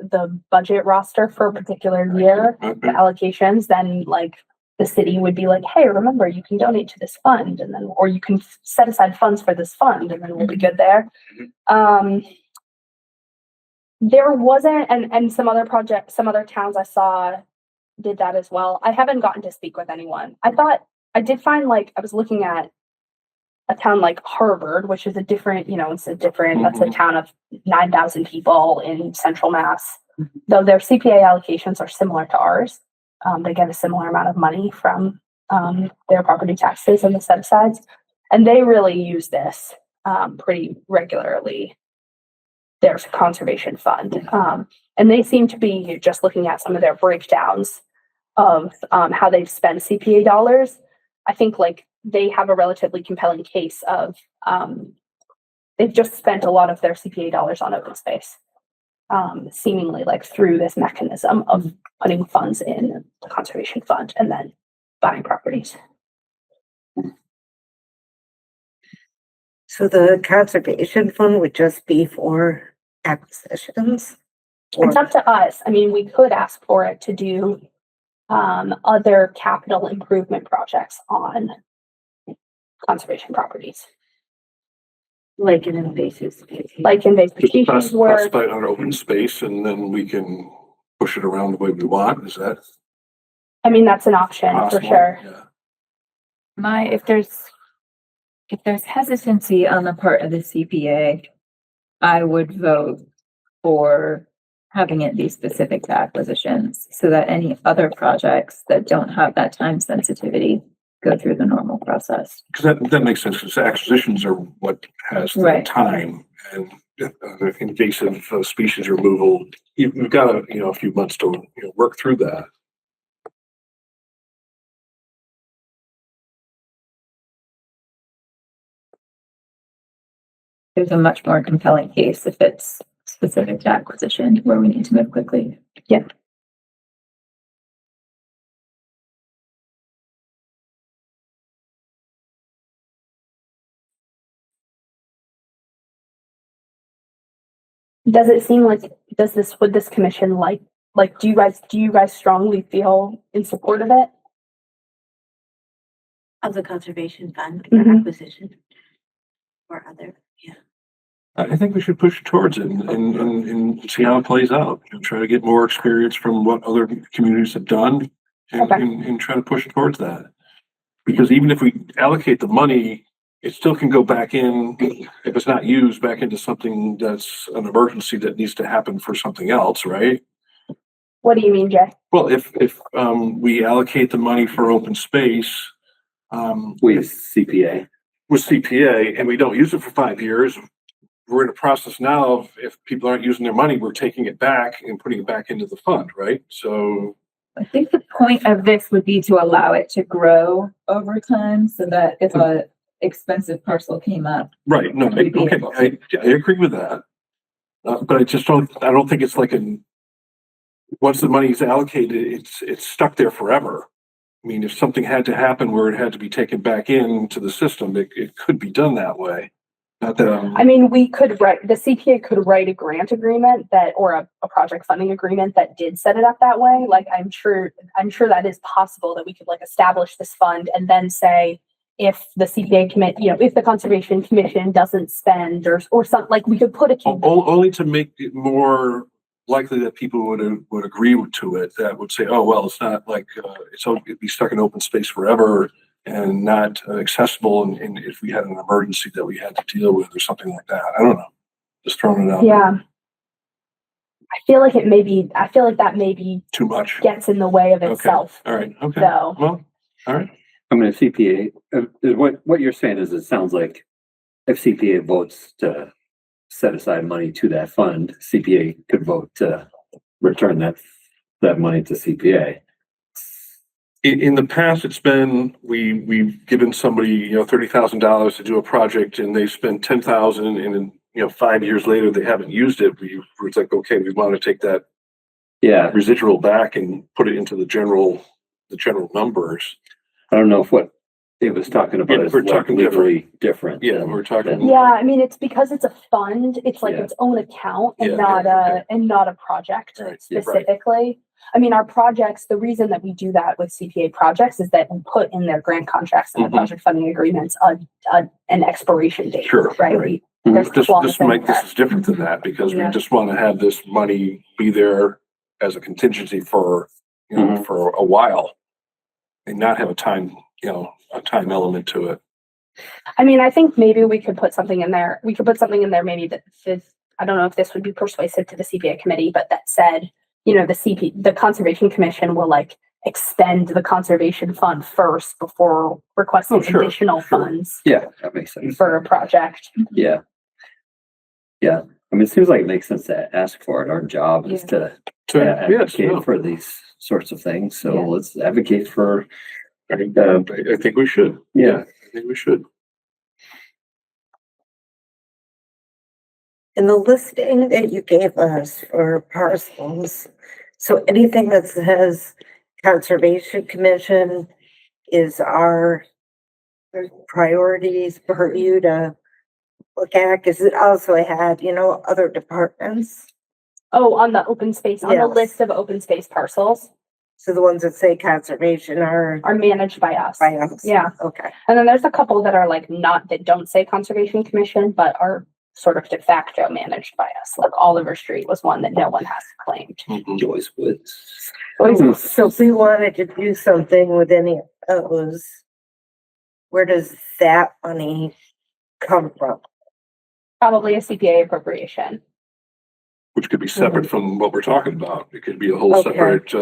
budget roster for a particular year, the allocations, then the city would be like, hey, remember, you can donate to this fund, and then, or you can set aside funds for this fund, and then we'll be good there. There wasn't, and some other towns I saw did that as well. I haven't gotten to speak with anyone. I did find I was looking at a town like Harvard, which is a different, that's a town of 9,000 people in central Mass. Though their CPA allocations are similar to ours. They get a similar amount of money from their property taxes and the set asides. And they really use this pretty regularly. There's a conservation fund. And they seem to be just looking at some of their breakdowns of how they've spent CPA dollars. I think they have a relatively compelling case of they've just spent a lot of their CPA dollars on open space. Seemingly through this mechanism of putting funds in the conservation fund and then buying properties. So the conservation fund would just be for acquisitions? It's up to us. I mean, we could ask for it to do other capital improvement projects on conservation properties. Like an invasive species. Like invasive Just species work. classify it under open space, and then we can push it around the way we want. Is that I mean, that's an option possible? for sure. Yeah. If there's hesitancy on the part of the CPA, I would vote for having it be specific to acquisitions so that any other projects that don't have that time sensitivity go through the normal process. Because that makes sense, because acquisitions are what has the Right. time, and invasive species removal, you've got a few months to work through that. There's a much more compelling case if it's specific to acquisition where we need to move quickly. Yeah. Does it seem like, would this commission do you guys strongly feel in support of it? Of the conservation fund Mhm. or acquisition or other, yeah. I think we should push towards it and see how it plays out. Try to get more experience from what other communities have done Okay. and try to push towards that. Because even if we allocate the money, it still can go back in, if it's not used, back into something that's an emergency that needs to happen for something else, right? What do you mean, Jay? Well, if we allocate the money for open space, with CPA. with CPA, and we don't use it for 5 years, we're in a process now of, if people aren't using their money, we're taking it back and putting it back into the fund, right? So I think the point of this would be to allow it to grow over time so that if a expensive parcel came up. right, no, We'd be okay, able to. I agree with that. But I don't think it's like once the money is allocated, it's stuck there forever. I mean, if something had to happen where it had to be taken back into the system, it could be done that way. Not that I mean, the CPA could write a grant agreement or a project funding agreement that did set it up that way. Like, I'm sure that is possible that we could establish this fund and then say, if the CPA if the Conservation Commission doesn't spend or something, we could put a. Only to make it more likely that people would agree to it, that would say, oh, well, it's not like, it'd be stuck in open space forever and not accessible. And if we had an emergency that we had to deal with or something like that, I don't know, just throwing it out. Yeah. I feel like that maybe too much gets in the way of itself. All right. Okay. So. Well, all right. I mean, if CPA, what you're saying is, it sounds like if CPA votes to set aside money to that fund, CPA could vote to return that money to CPA. In the past, it's been, we've given somebody, $30,000 to do a project, and they spend 10,000, and then, 5 years later, they haven't used it. It's like, okay, we want to take that residual back and put it into the general numbers. I don't know if what it was talking about is we're talking legally different. Yeah, we're talking. Yeah, I mean, it's because it's a fund. It's its own account and not a project specifically. I mean, our projects, the reason that we do that with CPA projects is that we put in their grant contracts and their project funding agreements an expiration date. Sure. Right. This is different than that, because we just want to have this money be there as a contingency for for a while, and not have a time element to it. I mean, I think maybe we could put something in there. Maybe that I don't know if this would be persuasive to the CPA committee, but that said, the Conservation Commission will expend the conservation fund first before requesting additional funds. Yeah, that makes sense. For a project. Yeah. Yeah. I mean, it seems like it makes sense to ask for it. Our job is to advocate for these sorts of things. So let's advocate for. I think we should. Yeah, I think we should. In the listing that you gave us for parcels, so anything that says Conservation Commission is our priorities for you to look at, because it also had, other departments. Oh, on the open space, on the list of open space parcels. So the ones that say conservation are managed by us. Yeah. Okay. And then there's a couple that are that don't say Conservation Commission, but are sort of de facto managed by us. Like Oliver Street was one that no one has claimed. Joyce Woods. So if we wanted to do something with any of those, where does that money come from? Probably a CPA appropriation. Which could be separate from what we're talking about. It could be a whole separate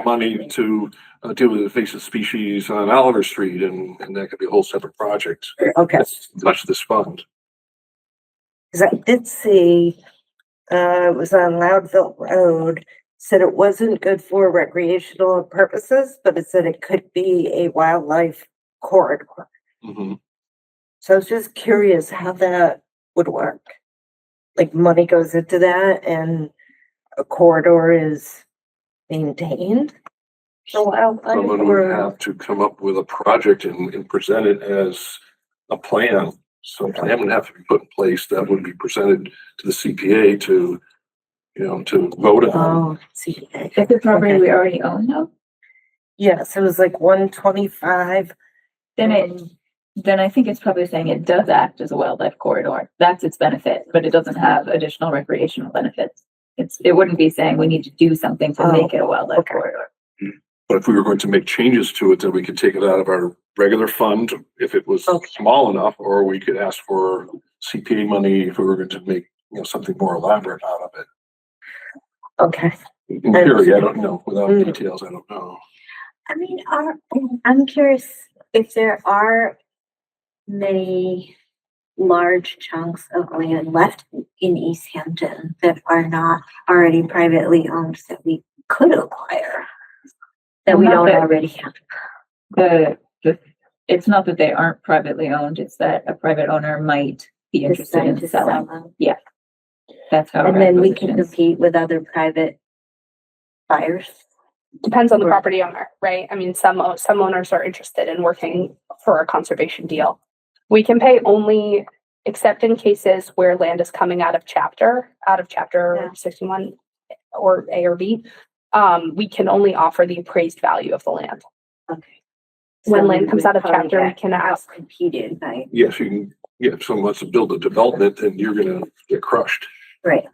money to deal with invasive species on Oliver Street, and that could be a whole separate project. Okay. That's this fund. Cause I did see, it was on Loudville Road, said it wasn't good for recreational purposes, but it said it could be a wildlife corridor. Mhm. So I was just curious how that would work. Like money goes into that and a corridor is maintained for wildlife Someone would or? have to come up with a project and present it as a plan. So a plan would have to be put in place that would be presented to the CPA to, to vote on. Oh, see. It's a property we already own though. Yes, it was like 125. Then I think it's probably saying it does act as a wildlife corridor. That's its benefit, but it doesn't have additional recreational benefits. It wouldn't be saying we need to do something to make it a wildlife okay. corridor. But if we were going to make changes to it, then we could take it out of our regular fund if it was Okay. small enough, or we could ask for CPA money if we were going to make, something more elaborate out of it. Okay. In theory, I don't know. Without details, I don't know. I mean, I'm curious if there are many large chunks of land left in Easthampton that are not already privately owned that we could acquire, that we don't already have. It's not that they aren't privately owned, it's that a private owner might be interested Decide in to sell selling. them. Yeah. That's how. And our then we acquisition can is. compete with other private buyers. Depends on the Right. property owner, right? I mean, some owners are interested in working for a conservation deal. We can pay only, except in cases where land is coming out of chapter Yeah. 61 or A or B. We can only offer the appraised value of the land. Okay. When So land we comes would out of probably chapter, we get can ask. Competed by, Yes, you can. Yeah, if someone wants to build a development, then you're going to get crushed. right.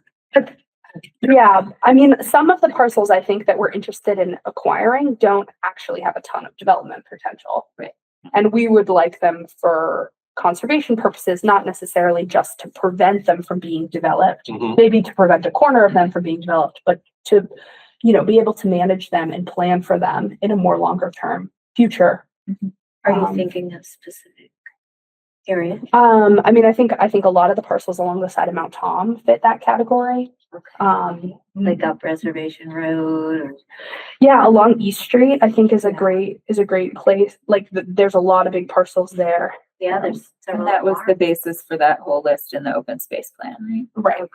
Yeah, I mean, some of the parcels I think that we're interested in acquiring don't actually have a ton of development potential. Right. And we would like them for conservation purposes, not necessarily just to prevent them from being developed, Mhm. maybe to prevent a corner of them from being developed, but to, be able to manage them and plan for them in a more longer term future. Are you Um, thinking of specific areas? I mean, I think a lot of the parcels along the side of Mount Tom fit that category. Like up Reservation Road or? Yeah, along East Street, I think is a great place. Like there's a lot of big parcels there. Yeah, there's several. And that was the basis for that whole list in the open space plan, right? Right.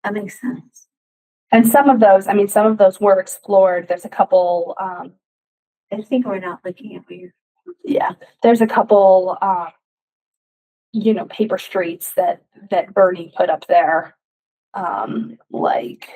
That makes sense. And some of those were explored. There's a couple, I think we're not looking at where you're. yeah, there's a couple, paper streets that Bernie put up there. Like,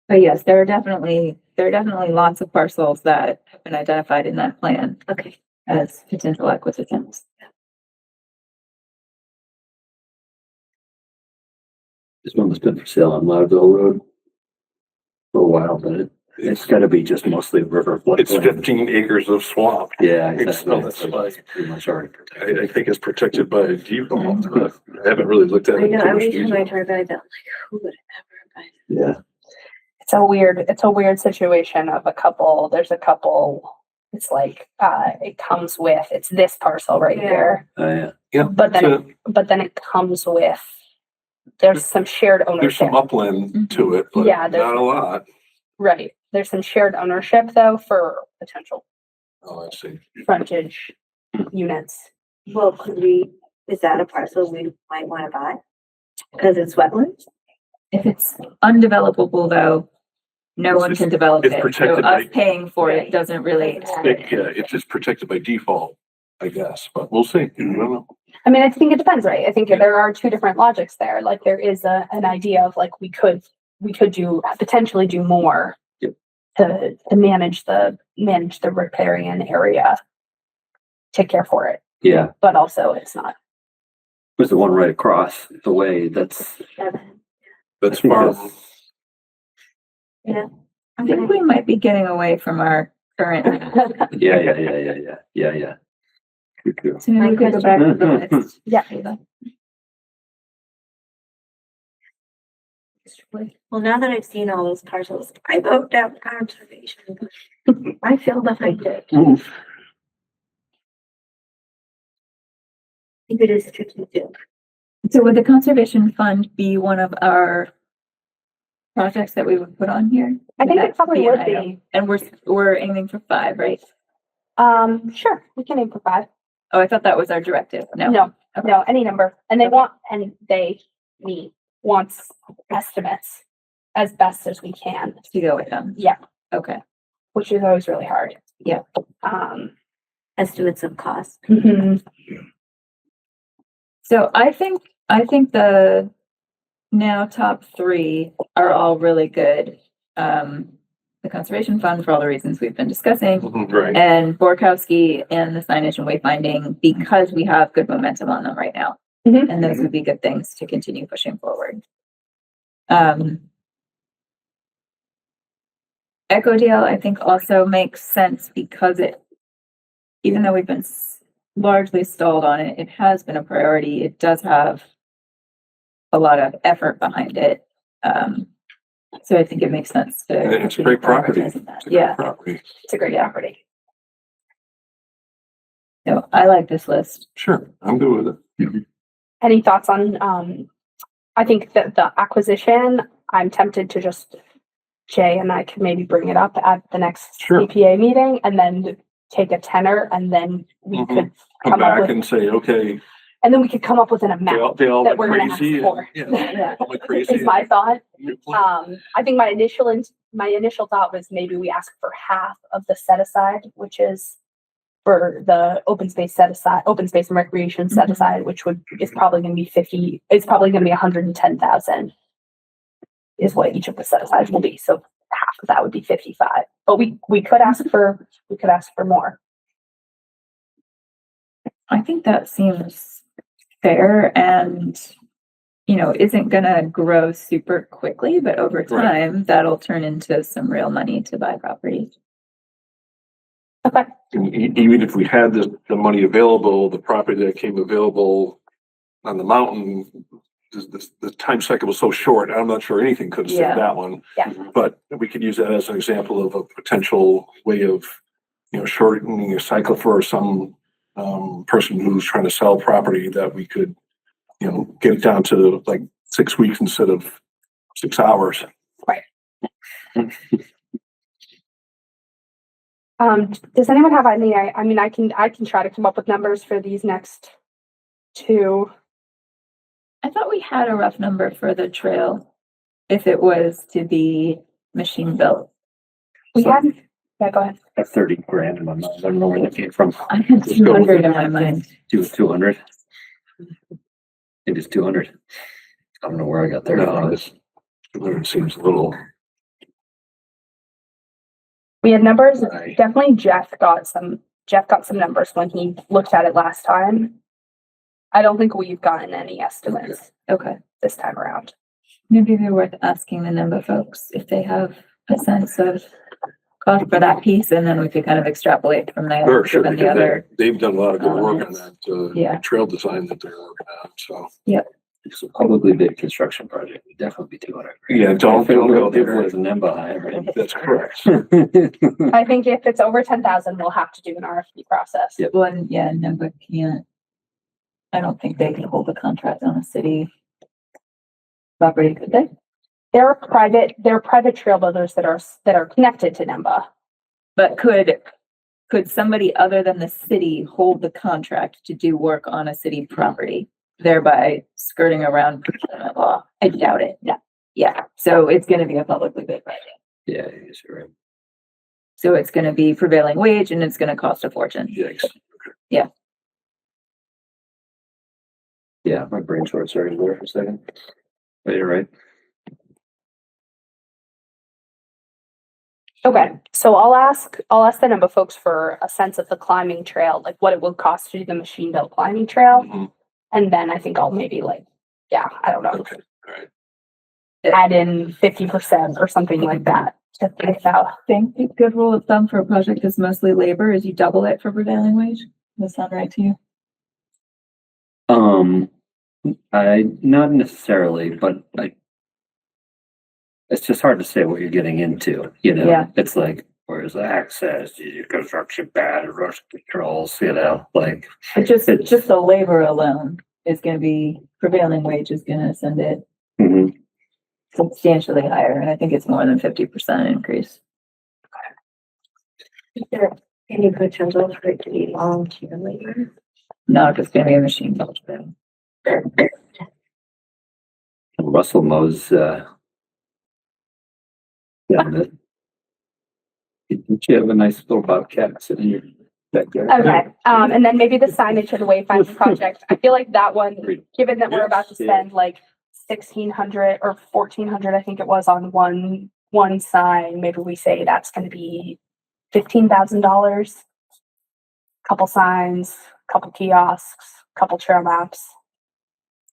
But yes, there are definitely lots of parcels that have been identified in that plan Okay. as potential acquisitions. This one has been for sale on Loudville Road for a while, but it's gotta be just mostly river flood. It's 15 acres of swamp. Yeah, It's- exactly. no, that's It's pretty much already protected. I think it's protected by default. I haven't really looked at I it. know, too much every time I detail. drive by that, I'm like, who would ever buy that? Yeah, it's a weird situation of there's a couple, it's like, it's this parcel right Yeah. here. yeah. Yeah. But then it comes with, there's some shared There's ownership, some upland to it, but Yeah, there's- not a lot. right? There's some shared ownership though for potential Oh, I see. frontage units. Well, is that a parcel we might want to buy? Because it's wetlands? If it's undevelopable though, no one can develop it's it. So protected us by- paying for it doesn't really. It's just protected by default, I guess, but we'll see. I don't know. I mean, I think it depends, right? I think there are two different logics there. Like there is an idea of like, we could potentially do more Yep. to manage the riparian area, take care for it, Yeah, but also it's not. there's the one right across the way that's. That's farm. I think we might be getting away from our current. Yeah. So maybe we could go back to the list. Yeah. Well, now that I've seen all those parcels, I vote down conservation. I feel behind it. I think it is strategic. So would the conservation fund be one of our projects that we would put on here? I think that it probably an would item? be. And we're aiming for 5, right? Sure, we can aim for 5. Oh, I thought that was our directive. No. No, Okay. no, any number. And me wants estimates as best as we can, To go with them. Yeah. Okay. which is always really hard. Yeah. Estimates of cost. Mhm. So I think the now top 3 are all really good. The conservation fund for all the reasons we've been discussing, Right. and Borkowski and the signage and wayfinding because we have good momentum on them right now. Mhm. And those would be good things to continue pushing forward. Echo Deal, I think also makes sense because even though we've been largely stalled on it, it has been a priority. It does have a lot of effort behind it. So I think it makes sense to. And it's a great property. prioritize that. It's a great Yeah, property. It's a great property. so I like this list. Sure, I'm good with it. Any thoughts on, I think that the acquisition, I'm tempted to just, Jay and I could maybe bring it up at the next Sure. CPA meeting and then take a tenor and then we Mhm. could Come come up back with, and say, okay, and then we could come up with an they amount all that went we're gonna ask crazy. and- for. Yeah, Yeah. all went crazy. Is my thought. Good point. I think my initial thought was maybe we ask for half of the set aside, which is for the open space and recreation set Mhm. aside, which is probably gonna be 50, it's probably gonna be 110,000 is what each of the set asides will be. So half of that would be 55, but we could ask for more. I think that seems fair and, isn't gonna grow super quickly, but over Right. time, that'll turn into some real money to buy property. Okay. And even if we had the money available, the property that came available on the mountain, the time cycle was so short, I'm not sure anything could have Yeah. saved that one. Yeah. But we could use that as an example of a potential way of, shortening a cycle for some person who's trying to sell property that we could, get it down to like 6 weeks instead of 6 hours. Does anyone have any, I mean, I can try to come up with numbers for these next 2. I thought we had a rough number for the trail if it was to be machine built. We had, yeah, go ahead. At 30 grand in my mind. I don't know where that came from. I had Let's go with 200 in my mind. 200. Maybe it's 200. I don't know where I got there. No, it seems a little. We had numbers, Right. definitely Jeff got some numbers when he looked at it last time. I don't think we've gotten any estimates Okay. this time around. Maybe it'd be worth asking the number folks if they have a sense of cost for that piece, and then we could kind of extrapolate from there. Sure, given the because other. they've done a lot of good work on elements. that, Yeah. trail design that they're working on, so. It's a publicly bid construction project. It'd definitely be 200. Yeah, don't go There there. was a number higher, right? That's correct. I think if it's over 10,000, we'll have to do an RFP process. Yep. Well, and yeah, number can't. I don't think they can hold a contract on a city property, could they? They're private trail builders that are connected to NEMBA. But could somebody other than the city hold the contract to do work on a city property, thereby skirting around procurement law? I doubt it. Yeah. Yeah, so it's gonna be a publicly bid project. Yeah, you're right. So it's gonna be prevailing wage and it's gonna cost a fortune. Yikes. Yeah, my brain short started there for a second. But you're right. Okay, so I'll ask the NEMBA folks for a sense of the climbing trail, like what it would cost to do the machine built climbing trail. Mhm. And then I think I'll maybe I don't know, Okay, all right. add in 50% or something like that to think about. I think a good rule of thumb for a project that's mostly labor is you double it for prevailing wage. Does that sound right to you? I not necessarily, but it's just hard to say what you're getting into, you know? Yeah. It's like, where's the access, your construction bad, erosion controls, you know, like. But just It's- the labor alone is gonna be, prevailing wage is gonna send it Mhm. substantially higher, and I think it's more than 50% increase. Is there any potential for it to be volunteer labor? No, if it's gonna be a machine built. Russell mows, yeah, you have a nice little bobcat sitting in your backyard. Okay, and then maybe the signage of the wayfinding project. I feel like that one, given that we're about to spend like 1,600 or 1,400, I think it was on one sign, maybe we say that's gonna be $15,000. Couple signs, couple kiosks, couple trail maps.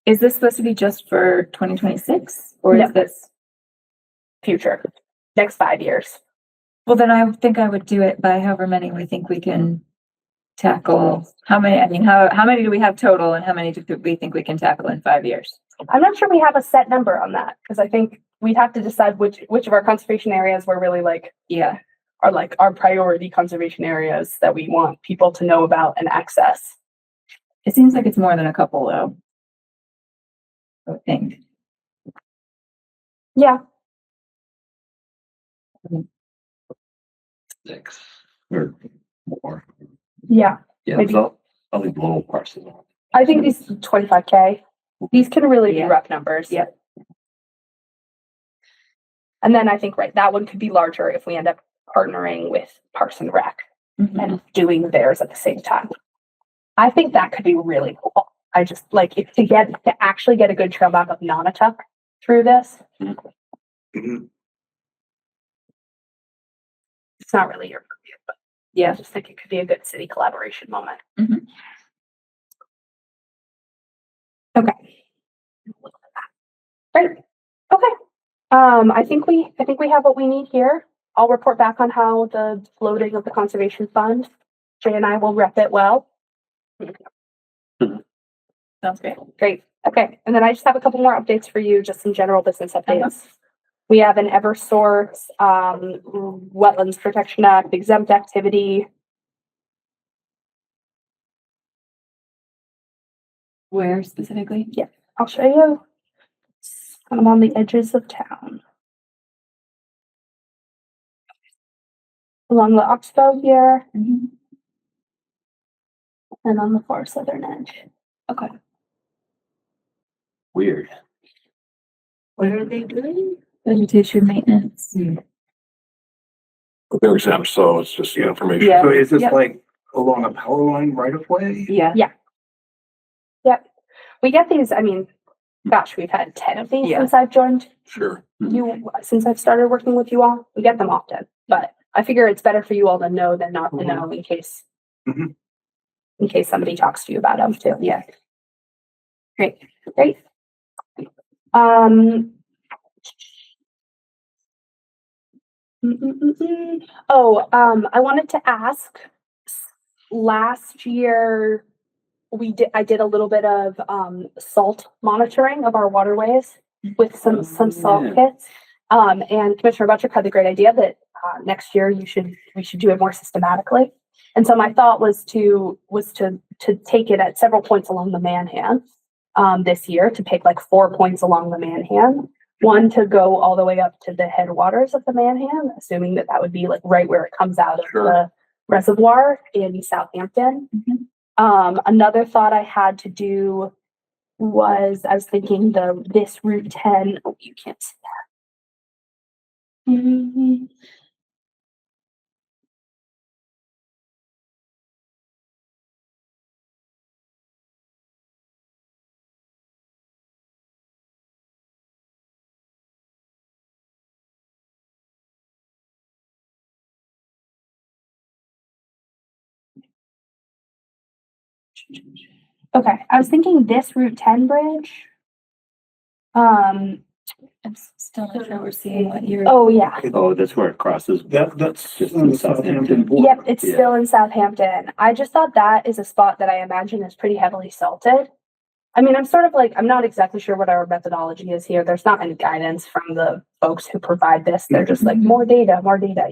Is this supposed to be just for 2026, or No. is this? Future, next 5 years. Well, then I think I would do it by however many we think we can tackle. How many, I mean, how many do we have total, and how many do we think we can tackle in 5 years? I'm not sure we have a set number on that, because I think we'd have to decide which of our conservation areas we're really like, Yeah, are like our priority conservation areas that we want people to know about and access. it seems like it's more than a couple though. I would think. Yeah, 6 or more. yeah. Yeah, Maybe. so I'll leave little parcels on. I think these 25K, these can really be Yeah. rough numbers. Yep. And then I think, right, that one could be larger if we end up partnering with Parks and Rec Mhm. and doing theirs at the same time. I think that could be really cool. I just like if to actually get a good trail map of Nonotuck through this. Mhm. It's not really your purview, but I Yeah, just think it could be a good city collaboration moment. Mhm. Okay. Great. Okay. I think we have what we need here. I'll report back on how the loading of the conservation fund. Jay and I will rep it well. sounds great. Great. Okay. And then I just have a couple more updates for you, just some general business updates. We have an Eversource, Wetlands Protection Act exempt activity. Where specifically? I'll show you. It's kind of on the edges of town. Along the Oxbow here Mhm. and on the far southern edge. Okay. Weird. What are they doing? Vegetation maintenance. But they're exempt, so it's just the information. Yeah. So is this Yep. like along a power line right of way? Yeah. Yep. We get these, I mean, gosh, we've had 10 of these Yeah. since I've joined Sure. since I've started working with you all. We get them often, but I figure it's better for you all to know than not to know in case Mhm. in case somebody talks to you about them too. Yeah. Great. Um, I wanted to ask, last year I did a little bit of salt monitoring of our waterways with some salt Yeah. kits. And Commissioner Butcher had the great idea that next year we should do it more systematically. And so my thought was to take it at several points along the Manhan this year, to pick like 4 points along the Manhan. One to go all the way up to the headwaters of the Manhan, assuming that would be like right where it comes out of Sure. the reservoir in Southampton. Another thought I had to do was I was thinking this Route 10. Oh, you can't see that. Okay, I was thinking this Route 10 bridge. I'm still not sure we're seeing what you're. Oh yeah. Oh, that's where it crosses. That's Just on in the Southampton border. Yep, it's Yeah. still in Southampton. I just thought that is a spot that I imagine is pretty heavily salted. I mean, I'm sort of like, I'm not exactly sure what our methodology is here. There's not any guidance from the folks who provide this. They're just like, more data,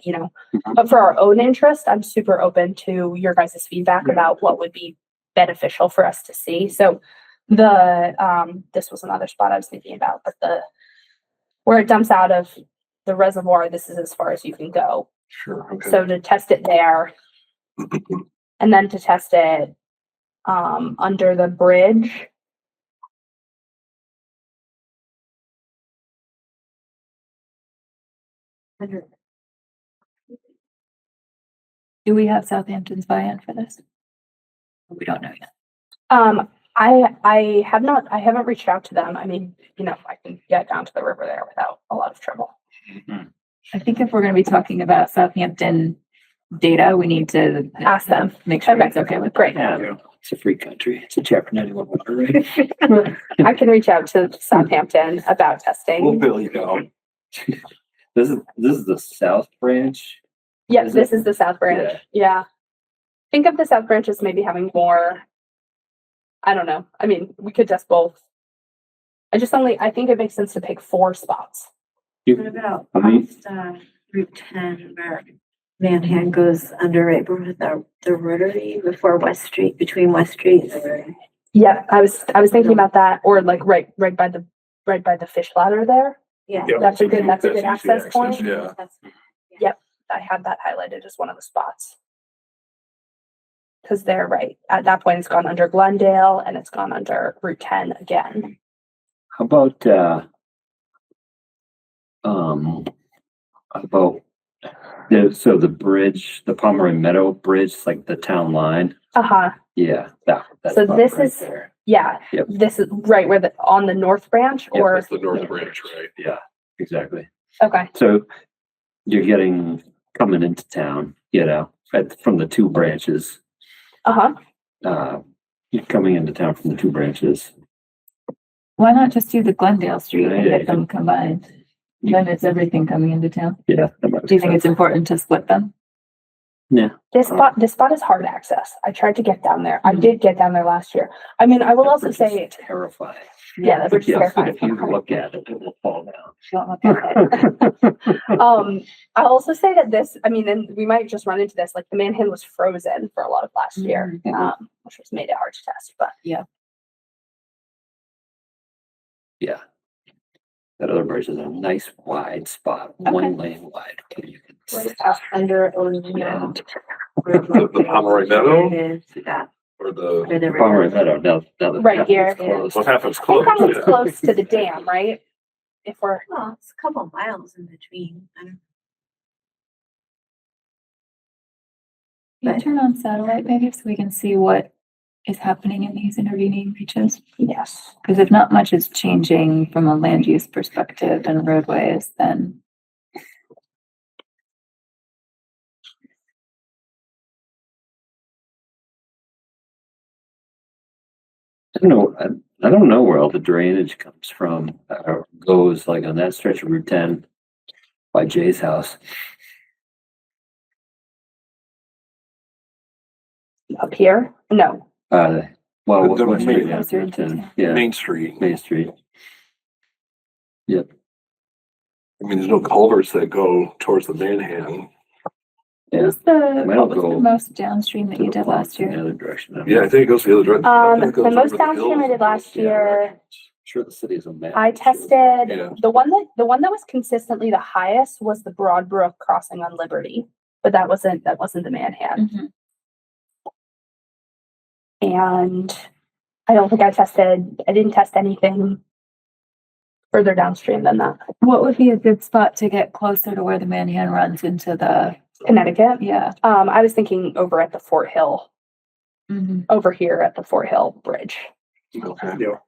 you know. But for our own interest, I'm super open to your guys' feedback about what would be beneficial for us to see. So this was another spot I was thinking about, but where it dumps out of the reservoir, this is as far as you can go. Sure, okay. So to test it there, and then to test it under the bridge. Do we have Southampton's buy-in for this? We don't know yet. I haven't reached out to them. I mean, you know, I can get down to the river there without a lot of trouble. I think if we're gonna be talking about Southampton data, we need to Ask them. make sure Okay. it's okay with. Great. Yeah, it's a free country. It's a chapter 91 water, right? I can reach out to Southampton about We'll testing. bill you out. This is the South Branch. Yep, is this it? is the South Branch. Yeah. Think of the South Branch as maybe having more. I don't know. I mean, we could test both. I think it makes sense to pick 4 spots. What about I mean- past, Route 10 where Manhan goes under right where the rotary before West Street, between West Street and the rotary? Yep, I was thinking about that, or like right by the fish ladder there. Yeah. Yeah, That's a good easy access point. Yeah. That's- I had that highlighted as one of the spots. Cause they're right, at that point, it's gone under Glendale and it's gone under Route 10 again. How about the bridge, the Pomeroy Meadow Bridge, like the town line? Uh-huh, Yeah, that's So about this right is- there. yeah, Yep. this is right where on the North Branch Yep, or, That's the North Branch, right? Yeah, exactly. okay, So you're coming into town, you know, from the 2 branches. uh-huh, You're coming into town from the 2 branches. Why not just do the Glendale Street and Yeah, get them combined? Then it's everything coming into town. Yeah. that might Do you think make it's important to split them? sense. this spot is hard access. I tried to get down there. I did get down there last year. I mean, I will That also bridge say, is terrifying. yeah, the bridge is Yeah, terrifying. if you look at it, it will fall down. Don't look at it. I'll also say that and we might just run into this, like the Manhan was frozen for a lot of last year, which was made it hard to test, but Yeah. That other bridge is a nice wide spot, 1 lane wide. where you can Right sit. up under Yeah. The Pomeroy Meadow? That, Or the, where the Pomeroy river. Meadow, now that Right half here. is closed. what happens I close? think that one's Yeah. close to the dam, right? If we're, Well, it's a couple miles in between. I don't- Can you turn on satellite maybe so we can see what is happening in these intervening reaches? yes. Because if not much is changing from a land use perspective and roadways, then I don't know where all the drainage comes from, or goes like on that stretch of Route 10 by Jay's house. Up here? No. Well, The what main- street? Yeah, Closer Route to 10. town. Yeah, Main Street. Main Street. Yep. I mean, there's no culverts that go towards the Manhan. Yeah. what was the go most downstream that To you the did last pumps in the year? other direction. Yeah, I think it goes the other direction. I think it The goes most over the downstream I hills. did last Yeah, year, Sure, the city is a map. I tested, Yeah. the one that was consistently the highest was the Broadbrook crossing on Liberty, but that wasn't the Manhan. Mhm. And I don't think I didn't test anything further downstream than that. What would be a good spot to get closer to where the Manhan runs into the, Connecticut. yeah. I was thinking over at the Fort Hill, over here at the Fort Hill Bridge. Okay. Yeah.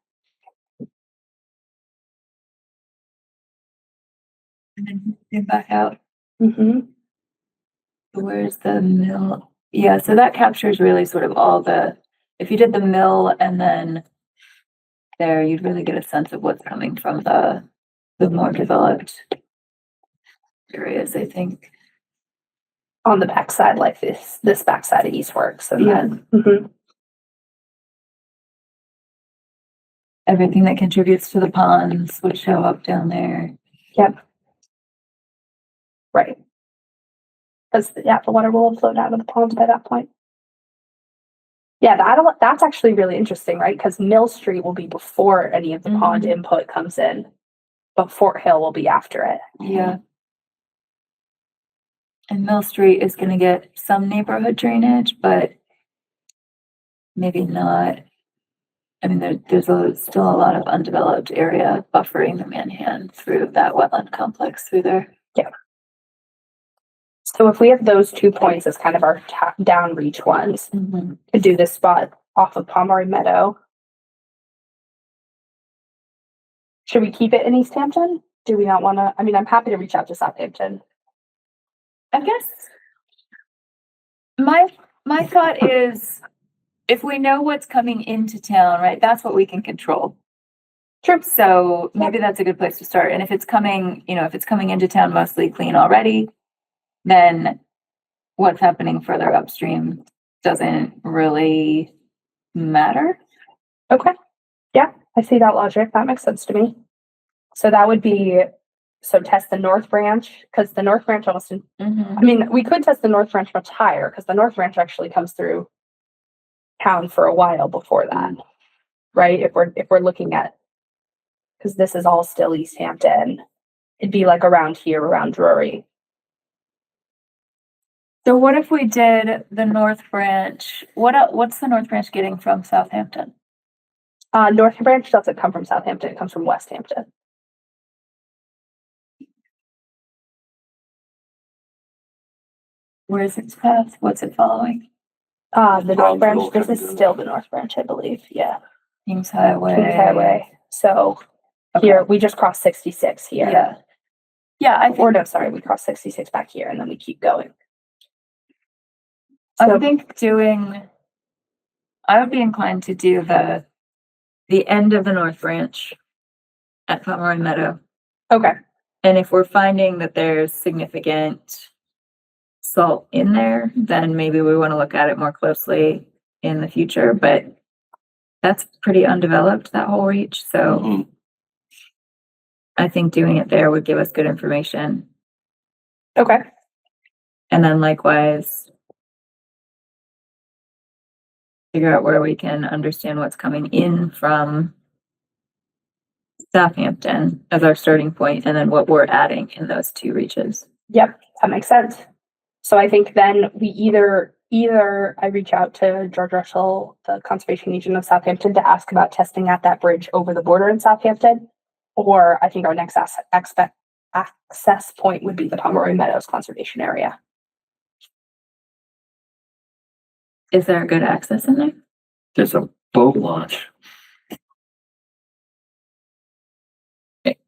And then get back out. Mm-hmm. Where's the mill? Yeah, so that captures really sort of all if you did the mill and then there, you'd really get a sense of what's coming from the more developed areas, I think. On the backside, like this backside of Eastworks, and Yeah. then, mhm. everything that contributes to the ponds would show up down there. Yep. Right. Because, yeah, the water will have flowed out of the pond by that point. Yeah, that's actually really interesting, right? Because Mill Street will be before any of the pond input comes in, but Fort Hill will be after it. Yeah. And Mill Street is gonna get some neighborhood drainage, but maybe not. I mean, there's still a lot of undeveloped area buffering the Manhan through that wetland complex through there. Yeah. So if we have those 2 points as kind of our downreach ones, to do this spot off of Pomeroy Meadow, should we keep it in Easthampton? Do we not want to? I mean, I'm happy to reach out to Southampton. I guess my thought is, if we know what's coming into town, right, that's what we can control. True. So maybe that's a good place to start. And if it's coming, if it's coming into town mostly clean already, then what's happening further upstream doesn't really matter. Okay. Yeah, I see that logic. That makes sense to me. So that would be, so test the North Branch, because the North Branch almost, I mean, we could test the North Branch much higher, because the North Branch actually comes through town for a while before that, right? If we're looking at, because this is all still Easthampton, it'd be like around here, around Drury. So what if we did the North Branch? What's the North Branch getting from Southampton? North Branch doesn't come from Southampton, it comes from Westhampton. Where's its path? What's it following? The North Branch, this is still the North Branch, I believe, yeah. Kings Highway. Kings Highway, so here, we just crossed 66 here. Yeah. Yeah, Or no, sorry, we crossed 66 back here, and then we keep going. I think I would be inclined to do the end of the North Branch at Pomeroy Meadow. Okay. And if we're finding that there's significant salt in there, then maybe we want to look at it more closely in the future, but that's pretty undeveloped, that whole reach, so I think doing it there would give us good information. Okay. And then likewise, figure out where we can understand what's coming in from Southampton as our starting point, and then what we're adding in those two reaches. Yep, that makes sense. So I think then we either I reach out to George Russell, the conservation agent of Southampton, to ask about testing at that bridge over the border in Southampton, or I think our next access point would be the Pomeroy Meadows conservation area. Is there a good access in there? There's a boat launch.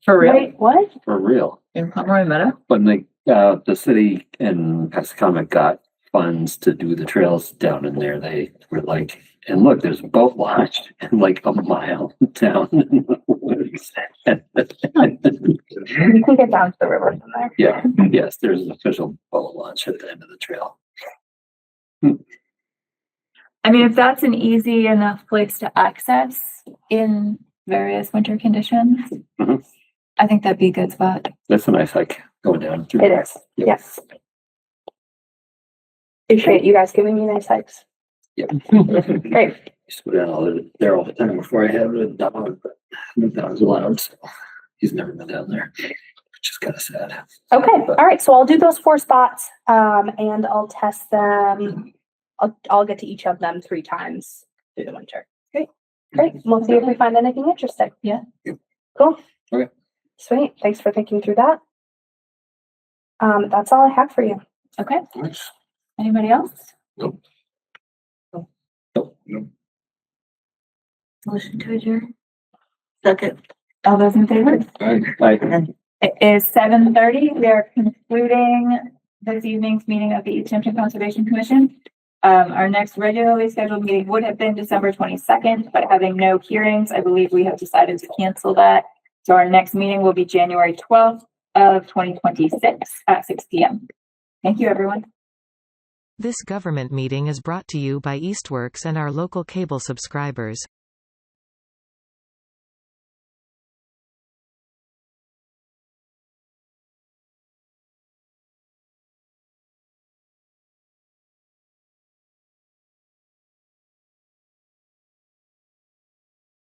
For real? Wait, what? For real. In Pomeroy Meadow? When the city in Passacomet got funds to do the trails down in there, they were like, and look, there's a boat launch in like a mile down in the woods. You can get down to the river from there. Yeah, yes, there's an official boat launch at the end of the trail. I mean, if that's an easy enough place to access in various winter conditions, I think that'd be a good spot. That's a nice hike going down. Through It is, Yep. yes. Appreciate you guys giving me nice hikes. Yep. Great. Used to go down there all the time before I had a dog, but no dog's allowed, so he's never been down there, which is kind of sad. Okay, all right, so I'll do those 4 spots, and I'll test them. I'll get to each of them 3 times through the winter. Great. We'll see if we find anything interesting. Yeah. Cool. Okay. Sweet. Thanks for thinking through that. That's all I have for you. Okay. Nice. Anybody else? Nope. Motion to adjourn. Second. All those in favor? Bye. It is 7:30. We are concluding this evening's meeting of the Easthampton Conservation Commission. Our next regularly scheduled meeting would have been December 22nd, but having no hearings, I believe we have decided to cancel that. So our next meeting will be January 12th of 2026 at 6 p.m. Thank you, everyone. This government meeting is brought to you by Eastworks and our local cable subscribers.